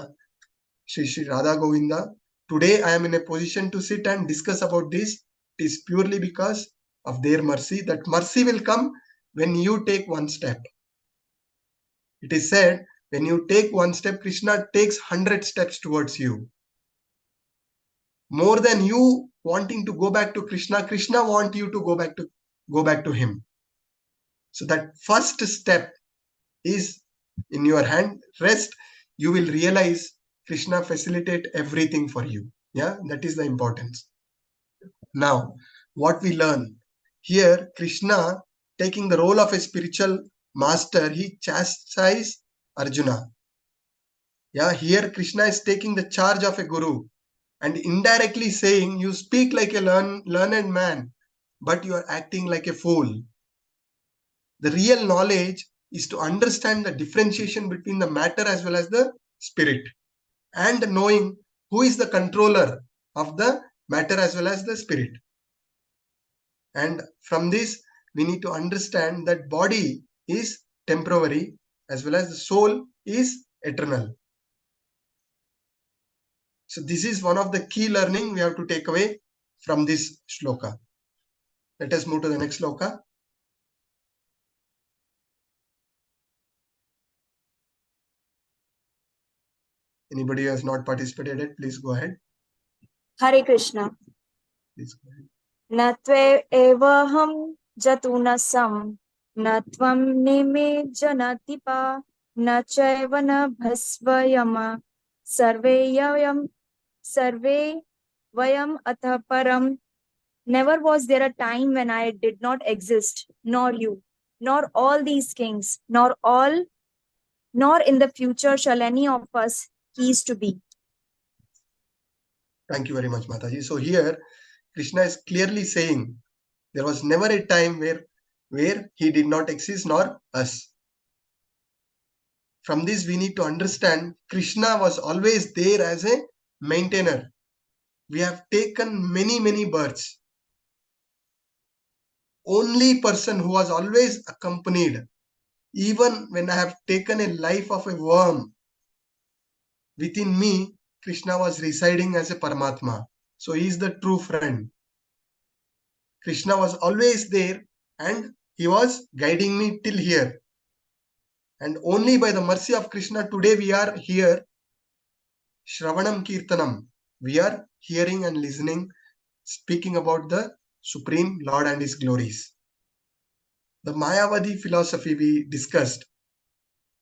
Shri Radha Govinda, today I am in a position to sit and discuss about this. It is purely because of their mercy. That mercy will come when you take one step. It is said, when you take one step, Krishna takes 100 steps towards you. More than you wanting to go back to Krishna, Krishna wants you to go back to him. So that first step is in your hand. Rest, you will realize Krishna facilitate everything for you. Yeah, that is the importance. Now, what we learn here, Krishna taking the role of a spiritual master, he chastised Arjuna. Yeah, here Krishna is taking the charge of a guru and indirectly saying, you speak like a learned man, but you are acting like a fool. The real knowledge is to understand the differentiation between the matter as well as the spirit, and knowing who is the controller of the matter as well as the spirit. And from this, we need to understand that body is temporary as well as the soul is eternal. So this is one of the key learning we have to take away from this shloka. Let us move to the next shloka. Anybody who has not participated, please go ahead. Hare Krishna. Please go ahead. Natve evaham jatunasam natvam nime janatipa nachayvana bhasvayama sarve vayam atha param. Never was there a time when I did not exist, nor you, nor all these kings, nor in the future shall any of us cease to be. Thank you very much, Mataji. So here, Krishna is clearly saying there was never a time where he did not exist, nor us. From this, we need to understand Krishna was always there as a maintainer. We have taken many births. Only person who was always accompanied, even when I have taken a life of a worm, within me, Krishna was residing as a Paramatma. So he is the true friend. Krishna was always there and he was guiding me till here. And only by the mercy of Krishna, today we are here. Shravanam Kirtanam. We are hearing and listening, speaking about the Supreme Lord and His glories. The Mayavadi philosophy we discussed,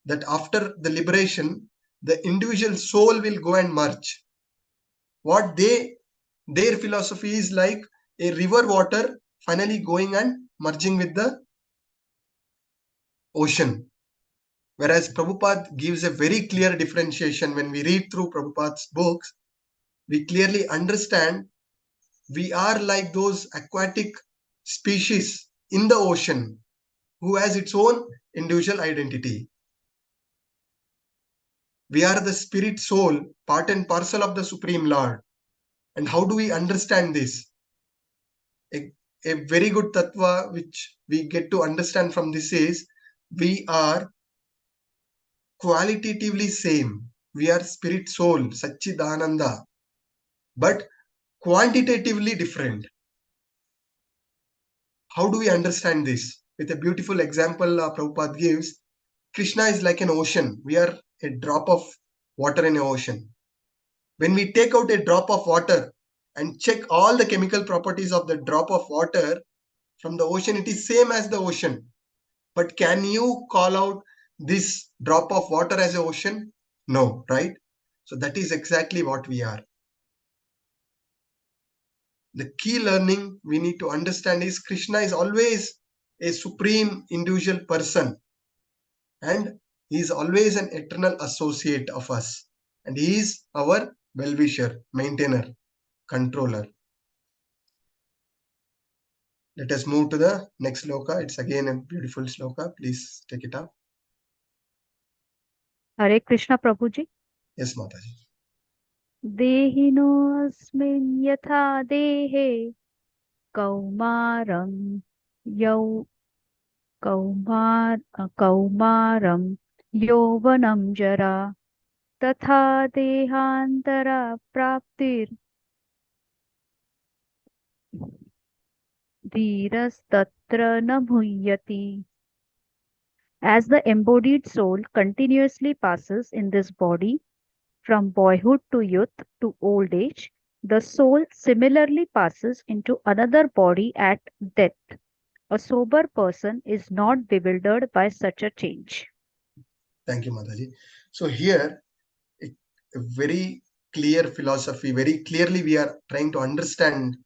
that after the liberation, the individual soul will go and merge. What their philosophy is like a river water finally going and merging with the ocean. Whereas Prabhupada gives a very clear differentiation. When we read through Prabhupada's books, we clearly understand we are like those aquatic species in the ocean who has its own individual identity. We are the spirit soul, part and parcel of the Supreme Lord. And how do we understand this? A very good tattva which we get to understand from this is, we are qualitatively same. We are spirit soul, Satchidananda, but quantitatively different. How do we understand this? With a beautiful example Prabhupada gives, Krishna is like an ocean. We are a drop of water in an ocean. When we take out a drop of water and check all the chemical properties of the drop of water from the ocean, it is same as the ocean. But can you call out this drop of water as an ocean? No, right? So that is exactly what we are. The key learning we need to understand is Krishna is always a supreme individual person, and he is always an eternal associate of us, and he is our well-wisher, maintainer, controller. Let us move to the next sloka. It's again a beautiful sloka. Please take it up. Hare Krishna, Prabhuji. Yes, Mataji. Dehinosmin yatha dehe kaumaram kaumaram yovanam jara tatha dehantara praptir dhirastatra na bhuyyati. As the embodied soul continuously passes in this body from boyhood to youth to old age, the soul similarly passes into another body at death. A sober person is not bewildered by such a change. Thank you, Mataji. So here, a very clear philosophy, very clearly we are trying to understand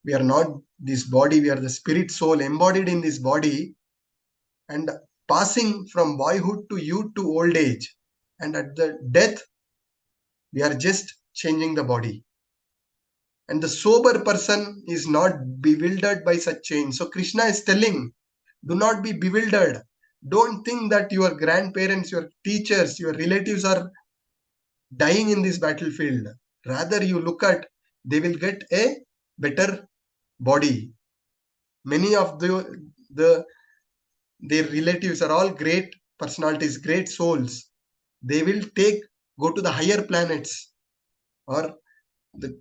we are not this body, we are the spirit soul embodied in this body. And passing from boyhood to youth to old age. And at the death, we are just changing the body. And the sober person is not bewildered by such change. So Krishna is telling, do not be bewildered. Don't think that your grandparents, your teachers, your relatives are dying in this battlefield. Rather, you look at, they will get a better body. Many of their relatives are all great personalities, great souls. They will go to the higher planets. Or the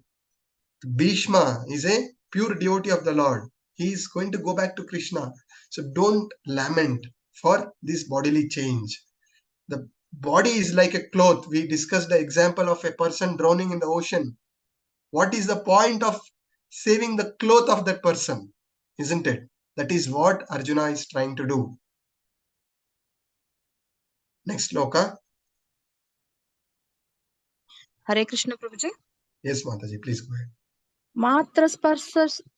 Bhishma is a pure devotee of the Lord. He is going to go back to Krishna. So don't lament for this bodily change. The body is like a cloth. We discussed the example of a person drowning in the ocean. What is the point of saving the cloth of that person? Isn't it? That is what Arjuna is trying to do. Next sloka. Hare Krishna Prabhuji. Yes, Mataji, please go ahead. Matra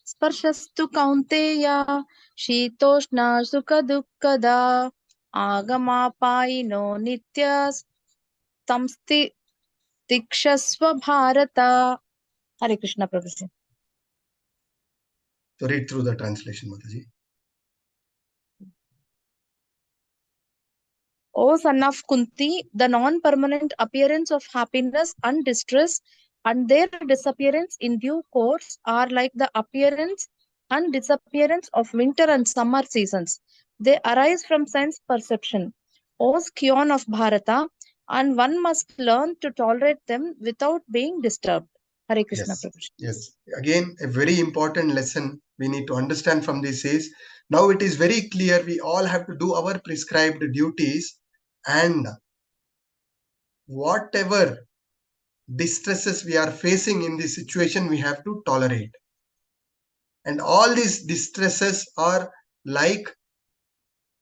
sparsastu kaunteya shitoshna sukha dukkada agamapayino nityas tamsti tikshasva bharata. Hare Krishna Prabhuji. So read through the translation, Mataji. O son of Kunti, the non-permanent appearance of happiness and distress and their disappearance in due course are like the appearance and disappearance of winter and summer seasons. They arise from sense perception. O scion of Bharata, and one must learn to tolerate them without being disturbed. Hare Krishna Prabhuji. Yes. Again, a very important lesson we need to understand from this is, now it is very clear we all have to do our prescribed duties, and whatever distresses we are facing in this situation, we have to tolerate. And all these distresses are like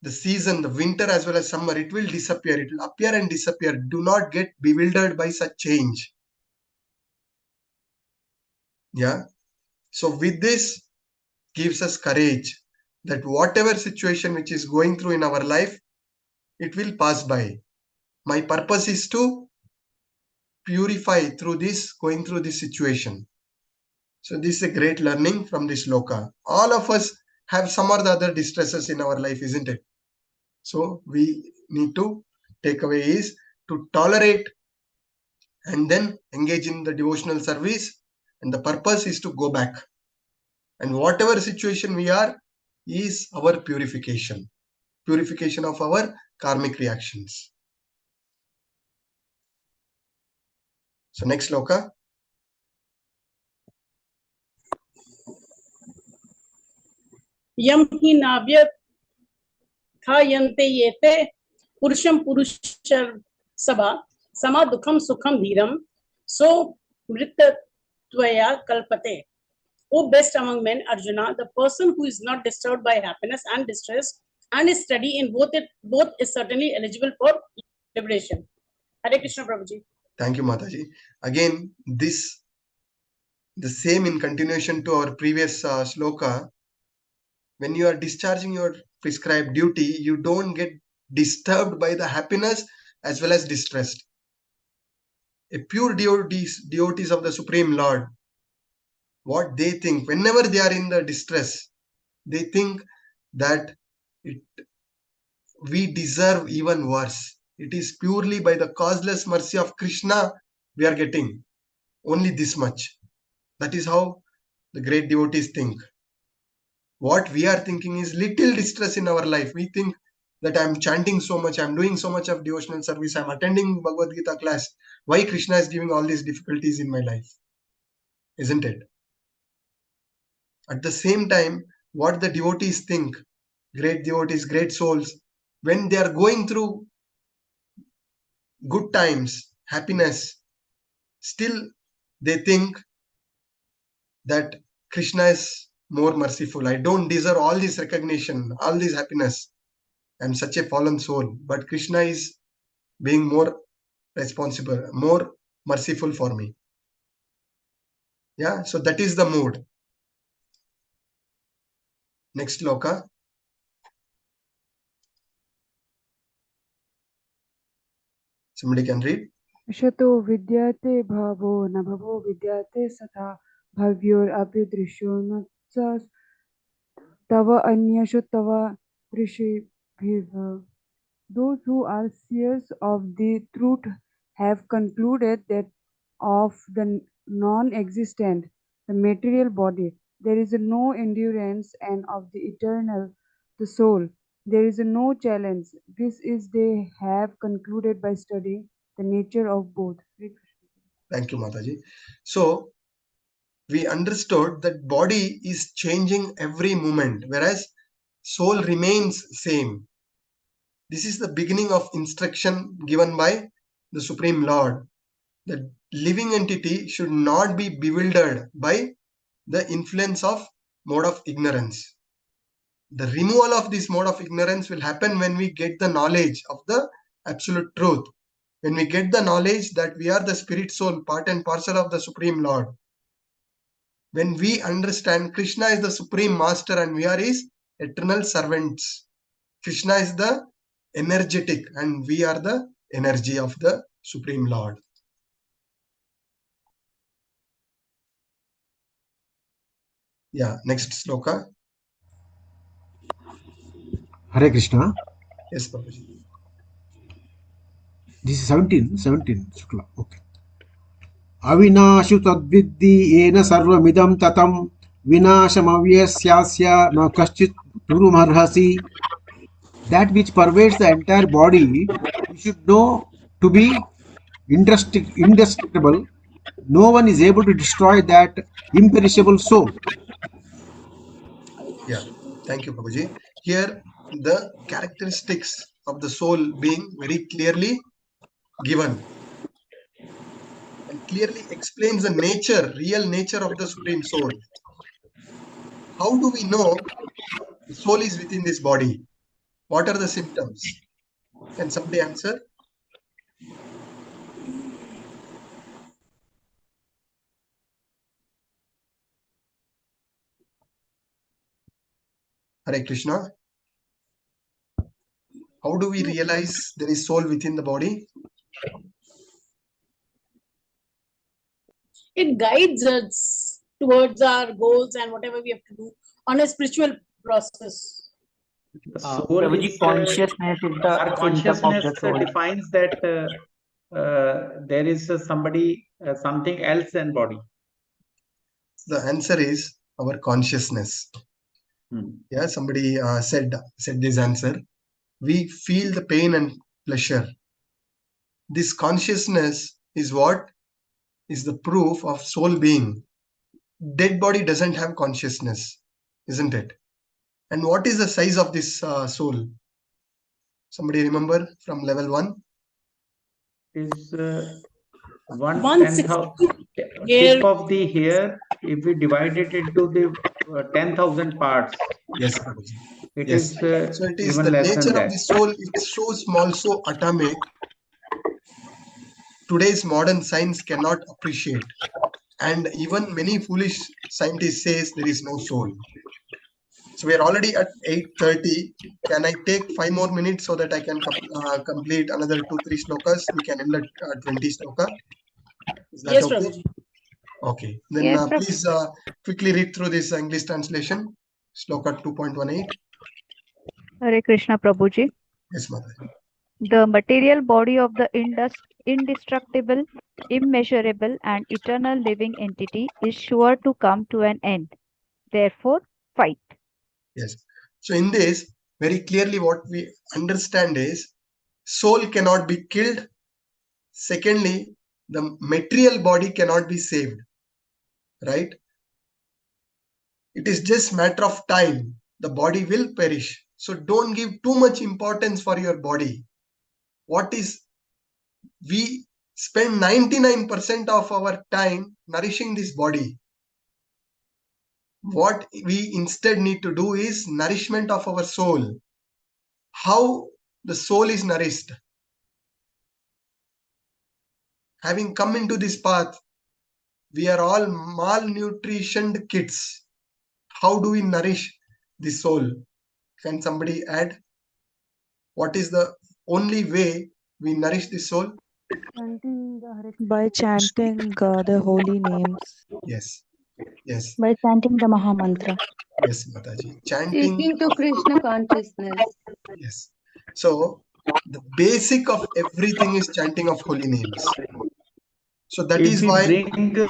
the season, the winter as well as summer. It will disappear. It will appear and disappear. Do not get bewildered by such change. Yeah. So with this gives us courage that whatever situation which is going through in our life, it will pass by. My purpose is to purify through this, going through this situation. So this is a great learning from this loka. All of us have some or the other distresses in our life, isn't it? So we need to take away is to tolerate and then engage in the devotional service. And the purpose is to go back. And whatever situation we are is our purification. Purification of our karmic reactions. So next sloka. यम ही नाव्य खायन्ते येते पुरुषम पुरुषर सभा समा दुखम सुखम धीरम सो मृतत्वया कल्पते. O best among men, Arjuna, the person who is not disturbed by happiness and distress and is steady in both is certainly eligible for liberation. Hare Krishna Prabhuji. Thank you, Mataji. Again, the same in continuation to our previous sloka. When you are discharging your prescribed duty, you don't get disturbed by the happiness as well as distressed. A pure devotees of the Supreme Lord, what they think, whenever they are in the distress, they think that we deserve even worse. It is purely by the causeless mercy of Krishna we are getting only this much. That is how the great devotees think. What we are thinking is little distress in our life. We think that I am chanting so much, I am doing so much of devotional service, I am attending Bhagavad Gita class. Why Krishna is giving all these difficulties in my life? Isn't it? At the same time, what the devotees think, great devotees, great souls, when they are going through good times, happiness, still they think that Krishna is more merciful. I don't deserve all this recognition, all this happiness. I'm such a fallen soul. But Krishna is being more responsible, more merciful for me. Yeah, so that is the mood. Next sloka. Somebody can read. Shato vidyate bhavo nabhavo vidyate satha bhavyor abhidrishyo natsas tava anyashu tava drishibhiva. Those who are seers of the truth have concluded that of the non-existent, the material body, there is no endurance, and of the eternal, the soul, there is no challenge. This is they have concluded by studying the nature of both. Thank you, Mataji. So we understood that body is changing every moment, whereas soul remains same. This is the beginning of instruction given by the Supreme Lord. The living entity should not be bewildered by the influence of mode of ignorance. The removal of this mode of ignorance will happen when we get the knowledge of the absolute truth. When we get the knowledge that we are the spirit soul, part and parcel of the Supreme Lord. When we understand Krishna is the Supreme Master and we are his eternal servants. Krishna is the energetic and we are the energy of the Supreme Lord. Yeah, next sloka. Hare Krishna. Yes, Babaji. This is 17 Shukla. Okay. Avinashu tadviddi yena sarvamidam tatam vinashamavyasyasya na kaschit turumarhasi. That which pervades the entire body, you should know to be indestructible. No one is able to destroy that imperishable soul. Yeah, thank you, Babaji. Here, the characteristics of the soul being very clearly given and clearly explains the nature, real nature of the Supreme Soul. How do we know the soul is within this body? What are the symptoms? Can somebody answer? Hare Krishna. How do we realize there is soul within the body? It guides us towards our goals and whatever we have to do on a spiritual process. The soul Prabhuji, is consciousness is the our symptom of consciousness the soul. defines that there is somebody, something else than body. The answer is our consciousness. Yeah, somebody said this answer. We feel the pain and pleasure. This consciousness is what is the proof of soul being. Dead body doesn't have consciousness, isn't it? And what is the size of this soul? Somebody remember from level 1? Is 1/10 tip of the hair. If we divide it into the 10,000 parts, yes, it yes. is So it is even the less nature than of that. the soul. It's so small, so atomic. Today's modern science cannot appreciate, and even many foolish scientists says there is no soul. So we are already at 8:30. Can I take 5 more minutes so that I can complete another 2-3 slokas? We can end at 20 sloka. Is that Yes, okay? Prabhuji. Okay. Then Yes, please quickly read through this English translation. Sloka 2.18. Hare Krishna Prabhuji. Yes, Mother. The material body of the indestructible, immeasurable, and eternal living entity is sure to come to an end. Therefore, fight. Yes. So in this, very clearly what we understand is soul cannot be killed. Secondly, the material body cannot be saved. Right? It is just matter of time. The body will perish. So don't give too much importance for your body. What is we spend 99% of our time nourishing this body. What we instead need to do is nourishment of our soul. How the soul is nourished. Having come into this path, we are all malnutritioned kids. How do we nourish the soul? Can somebody add? What is the only way we nourish the soul? Chanting the by chanting the holy names. Yes, yes, By chanting the Mahamantra. yes, Mataji. Chanting. Taking to Krishna consciousness. Yes. So the basic of everything is chanting of holy names. So that If is we why. bring the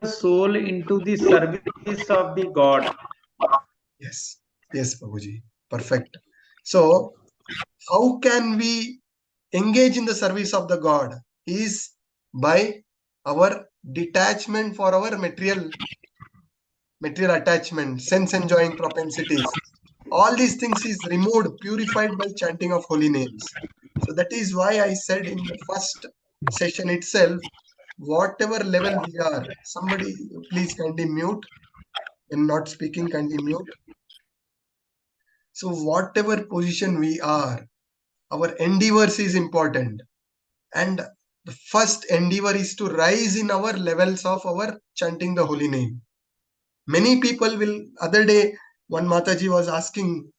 soul into the service of the God. Yes, yes, Babuji. Perfect. So how can we engage in the service of the God? Is by our detachment for our material attachment, sense enjoying propensities. All these things is removed, purified by chanting of holy names. So that is why I said in the first session itself, whatever level we are, somebody please kindly mute. When not speaking, kindly mute. So whatever position we are, our endeavors is important. And the first endeavor is to rise in our levels of our chanting the holy name. Many people will, other day, one Mataji was asking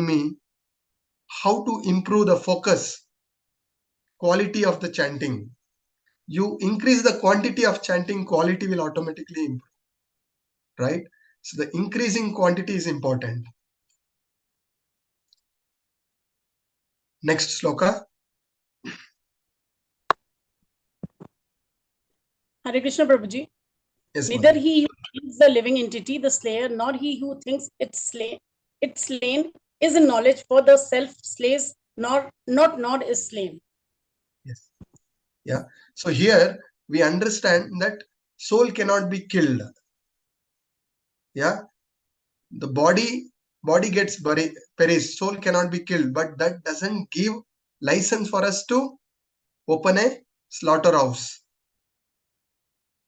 me how to improve the focus, quality of the chanting. You increase the quantity of chanting, quality will automatically improve, right? So the increasing quantity is important. Next sloka. Hare Krishna Prabhuji. Yes, Neither Mataji. he who kills the living entity, the slayer, nor he who thinks it's slain is in knowledge, for the self slays, not is slain. Yes. Yeah. So here we understand that soul cannot be killed. Yeah. The body gets perished. Soul cannot be killed, but that doesn't give license for us to open a slaughterhouse.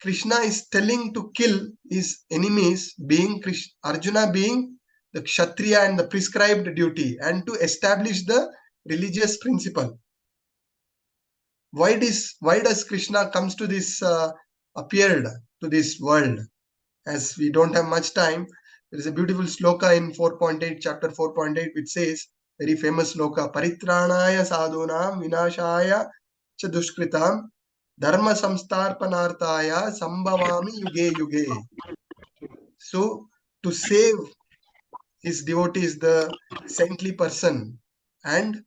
Krishna is telling to kill his enemies, being Arjuna being the Kshatriya and the prescribed duty, and to establish the religious principle. Why does Krishna comes to this appeared to this world? As we don't have much time, there is a beautiful sloka in 4.8, chapter 4.8, which says, very famous sloka, Paritranaya sadhunam vinashaya cha dushkritam dharma samstarpanartaya sambhavami yuge yuge. So to save his devotees, the saintly person, and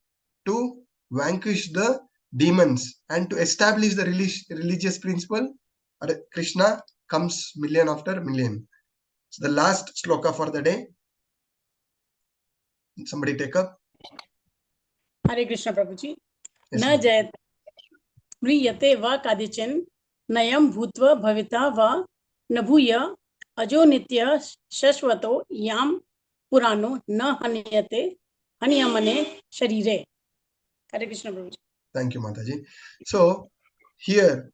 to vanquish the demons and to establish the religious principle, Krishna comes million after million. So the last sloka for the day. Somebody take up. Hare Krishna Prabhuji. Yes, Na jayat mriyate va kadichin nayam bhutva bhavita va nabhuya ajo nitya shashvato yam purano na hanyate hanyamane sharire. Hare Krishna Prabhuji. Thank you, Mataji. So here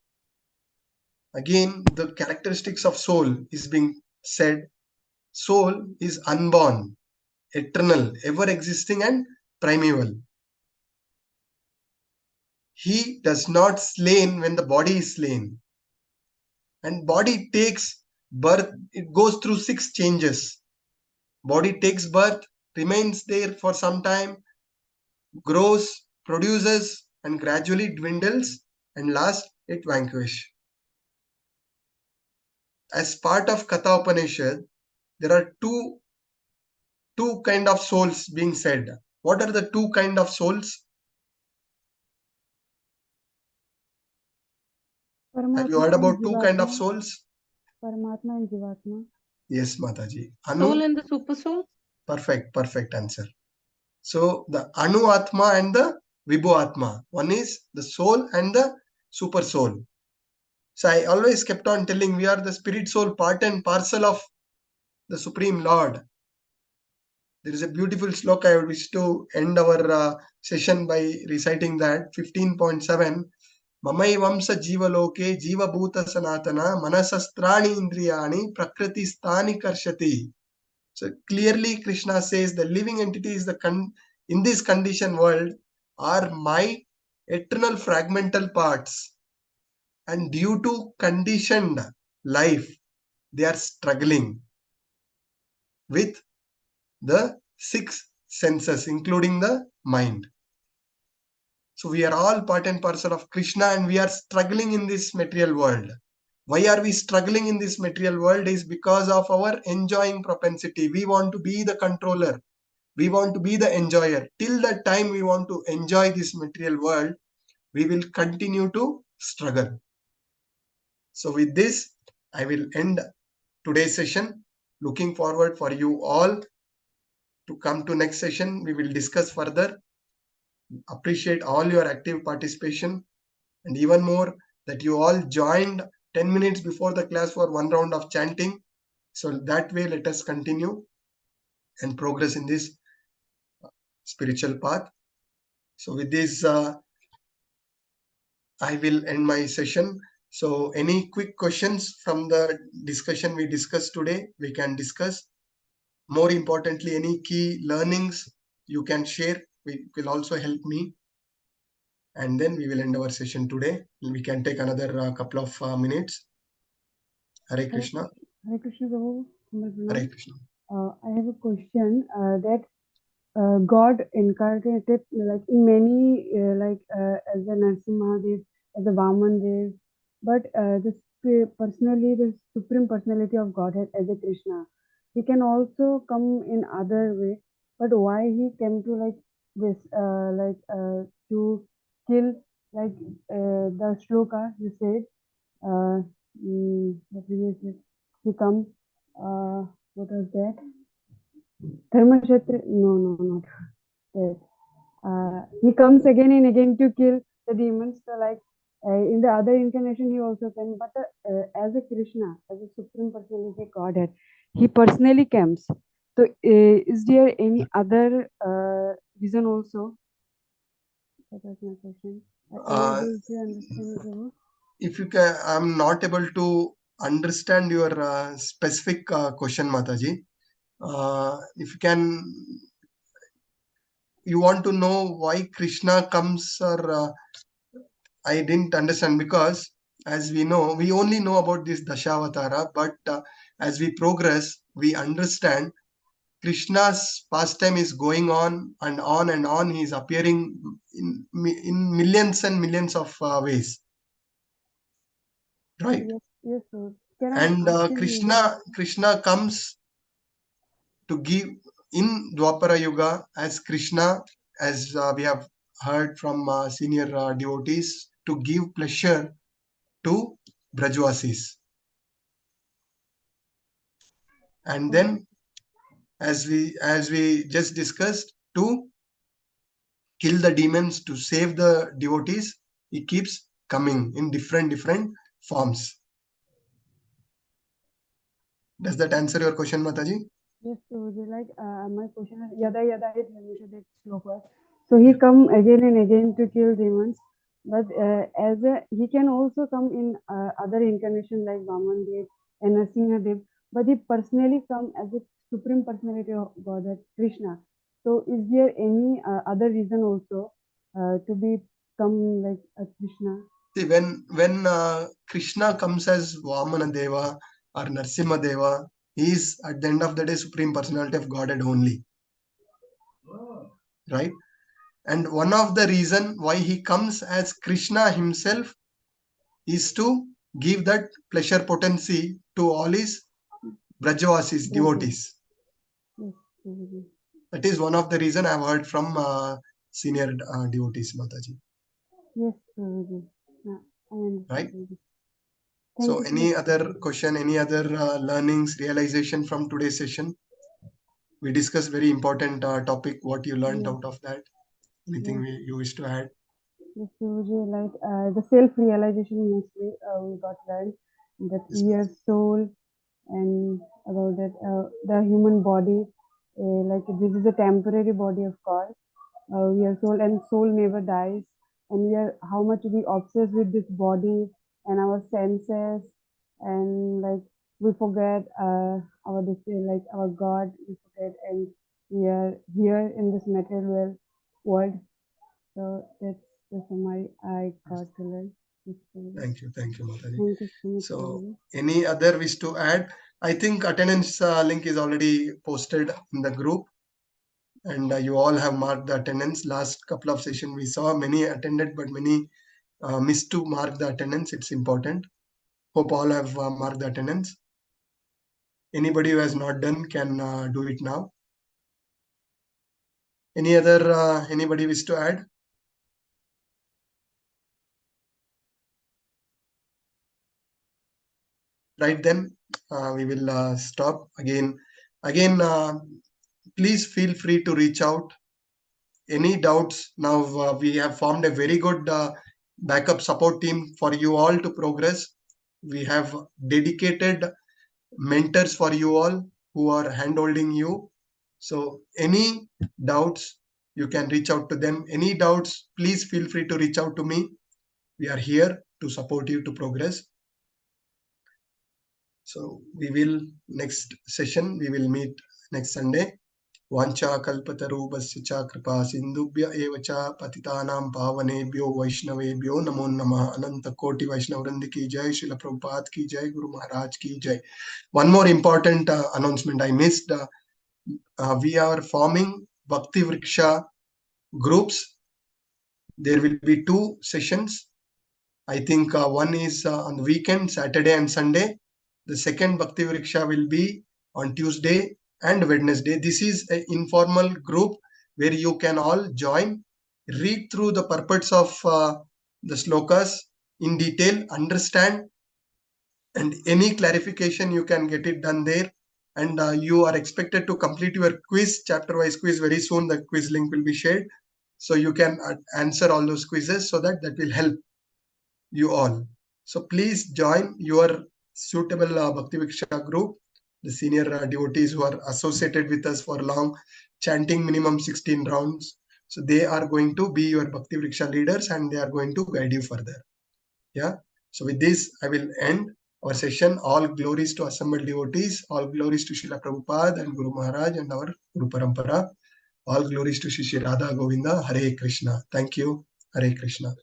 again the characteristics of soul is being said. Soul is unborn, eternal, ever existing, and primeval. He does not slain when the body is slain. And body takes birth, it goes through 6 changes. Body takes birth, remains there for some time, grows, produces, and gradually dwindles, and last it vanquishes. As part of Katha Upanishad, there are two kind of souls being said. What are the 2 kind of souls? Have you heard about 2 kind of souls? Paramatma and Jivatma. Yes, Mataji. Anu. Soul and the super soul. Perfect answer. So the Anu Atma and the Vibhu Atma. One is the soul and the super soul. So I always kept on telling we are the spirit soul, part and parcel of the Supreme Lord. There is a beautiful sloka. I wish to end our session by reciting that. 15.7. Mamai vamsa jivaloke jiva bhuta sanatana manasastrani indriyani prakriti sthani karshati. So clearly Krishna says the living entities in this conditioned world are my eternal fragmental parts. And due to conditioned life, they are struggling with the 6 senses, including the mind. So we are all part and parcel of Krishna, and we are struggling in this material world. Why are we struggling in this material world? Is because of our enjoying propensity. We want to be the controller. We want to be the enjoyer. Till the time we want to enjoy this material world, we will continue to struggle. So with this, I will end today's session. Looking forward for you all to come to next session. We will discuss further. Appreciate all your active participation, and even more that you all joined 10 minutes before the class for one round of chanting. So that way, let us continue and progress in this spiritual path. So with this, I will end my session. So any quick questions from the discussion we discussed today, we can discuss. More importantly, any key learnings you can share, will also help me. And then we will end our session today. We can take another couple of minutes. Hare Krishna. Hare Krishna, Prabhu. Hare Krishna. I have a question that God incarnated like in many as a Narasimhadev, as a Vamandev, but personally the supreme personality of Godhead as a Krishna, he can also come in other way. But why he came to like this to kill the shloka you said he come what was that? Dharmashatri? No, not that. He comes again and again to kill the demons. So in the other incarnation, he also came. But as a Krishna, as a supreme personality Godhead, he personally comes. So is there any other reason also? That was my question. Are you able to understand, Prabhu? If you can, I'm not able to understand your specific question, Mataji. If you can, you want to know why Krishna comes, or I didn't understand, because as we know, we only know about this Dashavatara, but as we progress, we understand Krishna's pastime is going on and on and on. He is appearing in millions and millions of ways, right? Yes, sir. Can I And ask you Krishna comes to give in Dwapara Yuga as Krishna, as we have heard from senior devotees, to give pleasure to Brajvasis. And then, as we just discussed, to kill the demons, to save the devotees, he keeps coming in different forms. Does that answer your question, Mataji? Yes, so my question is Yada Yada is that sloka. So he come again and again to kill demons, but he can also come in other incarnation like Vamandev and Narasimhadev, but he personally come as a supreme personality of God, that Krishna. So is there any other reason also to become like a Krishna? See, when Krishna comes as Vamana Deva or Narasimha Deva, he is at the end of the day supreme personality of Godhead only, right? And one of the reason why he comes as Krishna himself is to give that pleasure potency to all his Brajavasis, devotees. That is one of the reason I've heard from senior devotees, Mataji. Yes, right? So any other question, any other learnings, realization from today's session? We discussed very important topic. What you learned out of that? Anything you wish to add? Yes, like the self-realization mostly we got learned that we are soul, and about that the human body, like this is a temporary body of God. We are soul, and soul never dies, and we are how much we obsess with this body and our senses, and like we forget our like our God, we forget, and we are here in this material world. So that's I got to learn. Thank you, Mataji. Thank you so much. So any other wish to add? I think attendance link is already posted in the group. and you all have marked the attendance. Last couple of sessions we saw many attended, but many missed to mark the attendance. It's important. Hope all have marked the attendance. Anybody who has not done can do it now. Anybody wish to add? Right, then we will stop again. Please feel free to reach out. Any doubts? Now we have formed a very good backup support team for you all to progress. We have dedicated mentors for you all who are hand-holding you. So any doubts, you can reach out to them. Any doubts, please feel free to reach out to me. We are here to support you to progress. So we will, next session, we will meet next Sunday. Vancha kalpatarubhasya cha kripa sindubhya eva cha patitanam pavanebhyo vaishnavebhyo namo namah. Ananta koti Vaishnavrindi ki jai, Srila Prabhupada ki jai, Guru Maharaj ki jai. One more important announcement I missed. We are forming Bhakti Vriksha groups. There will be 2 sessions. I think one is on the weekend, Saturday and Sunday. The second Bhakti Vriksha will be on Tuesday and Wednesday. This is an informal group where you can all join, read through the purports of the slokas in detail, understand, and any clarification you can get it done there. And you are expected to complete your quiz, chapter-wise quiz very soon. The quiz link will be shared. So you can answer all those quizzes so that will help you all. So please join your suitable Bhakti Vriksha group. The senior devotees who are associated with us for long, chanting minimum 16 rounds. So they are going to be your Bhakti Vriksha leaders and they are going to guide you further. Yeah. So with this, I will end our session. All glories to assembled devotees. All glories to Srila Prabhupada and Guru Maharaj and our Guru Parampara. All glories to Shri Radha Govinda. Hare Krishna. Thank you. Hare Krishna.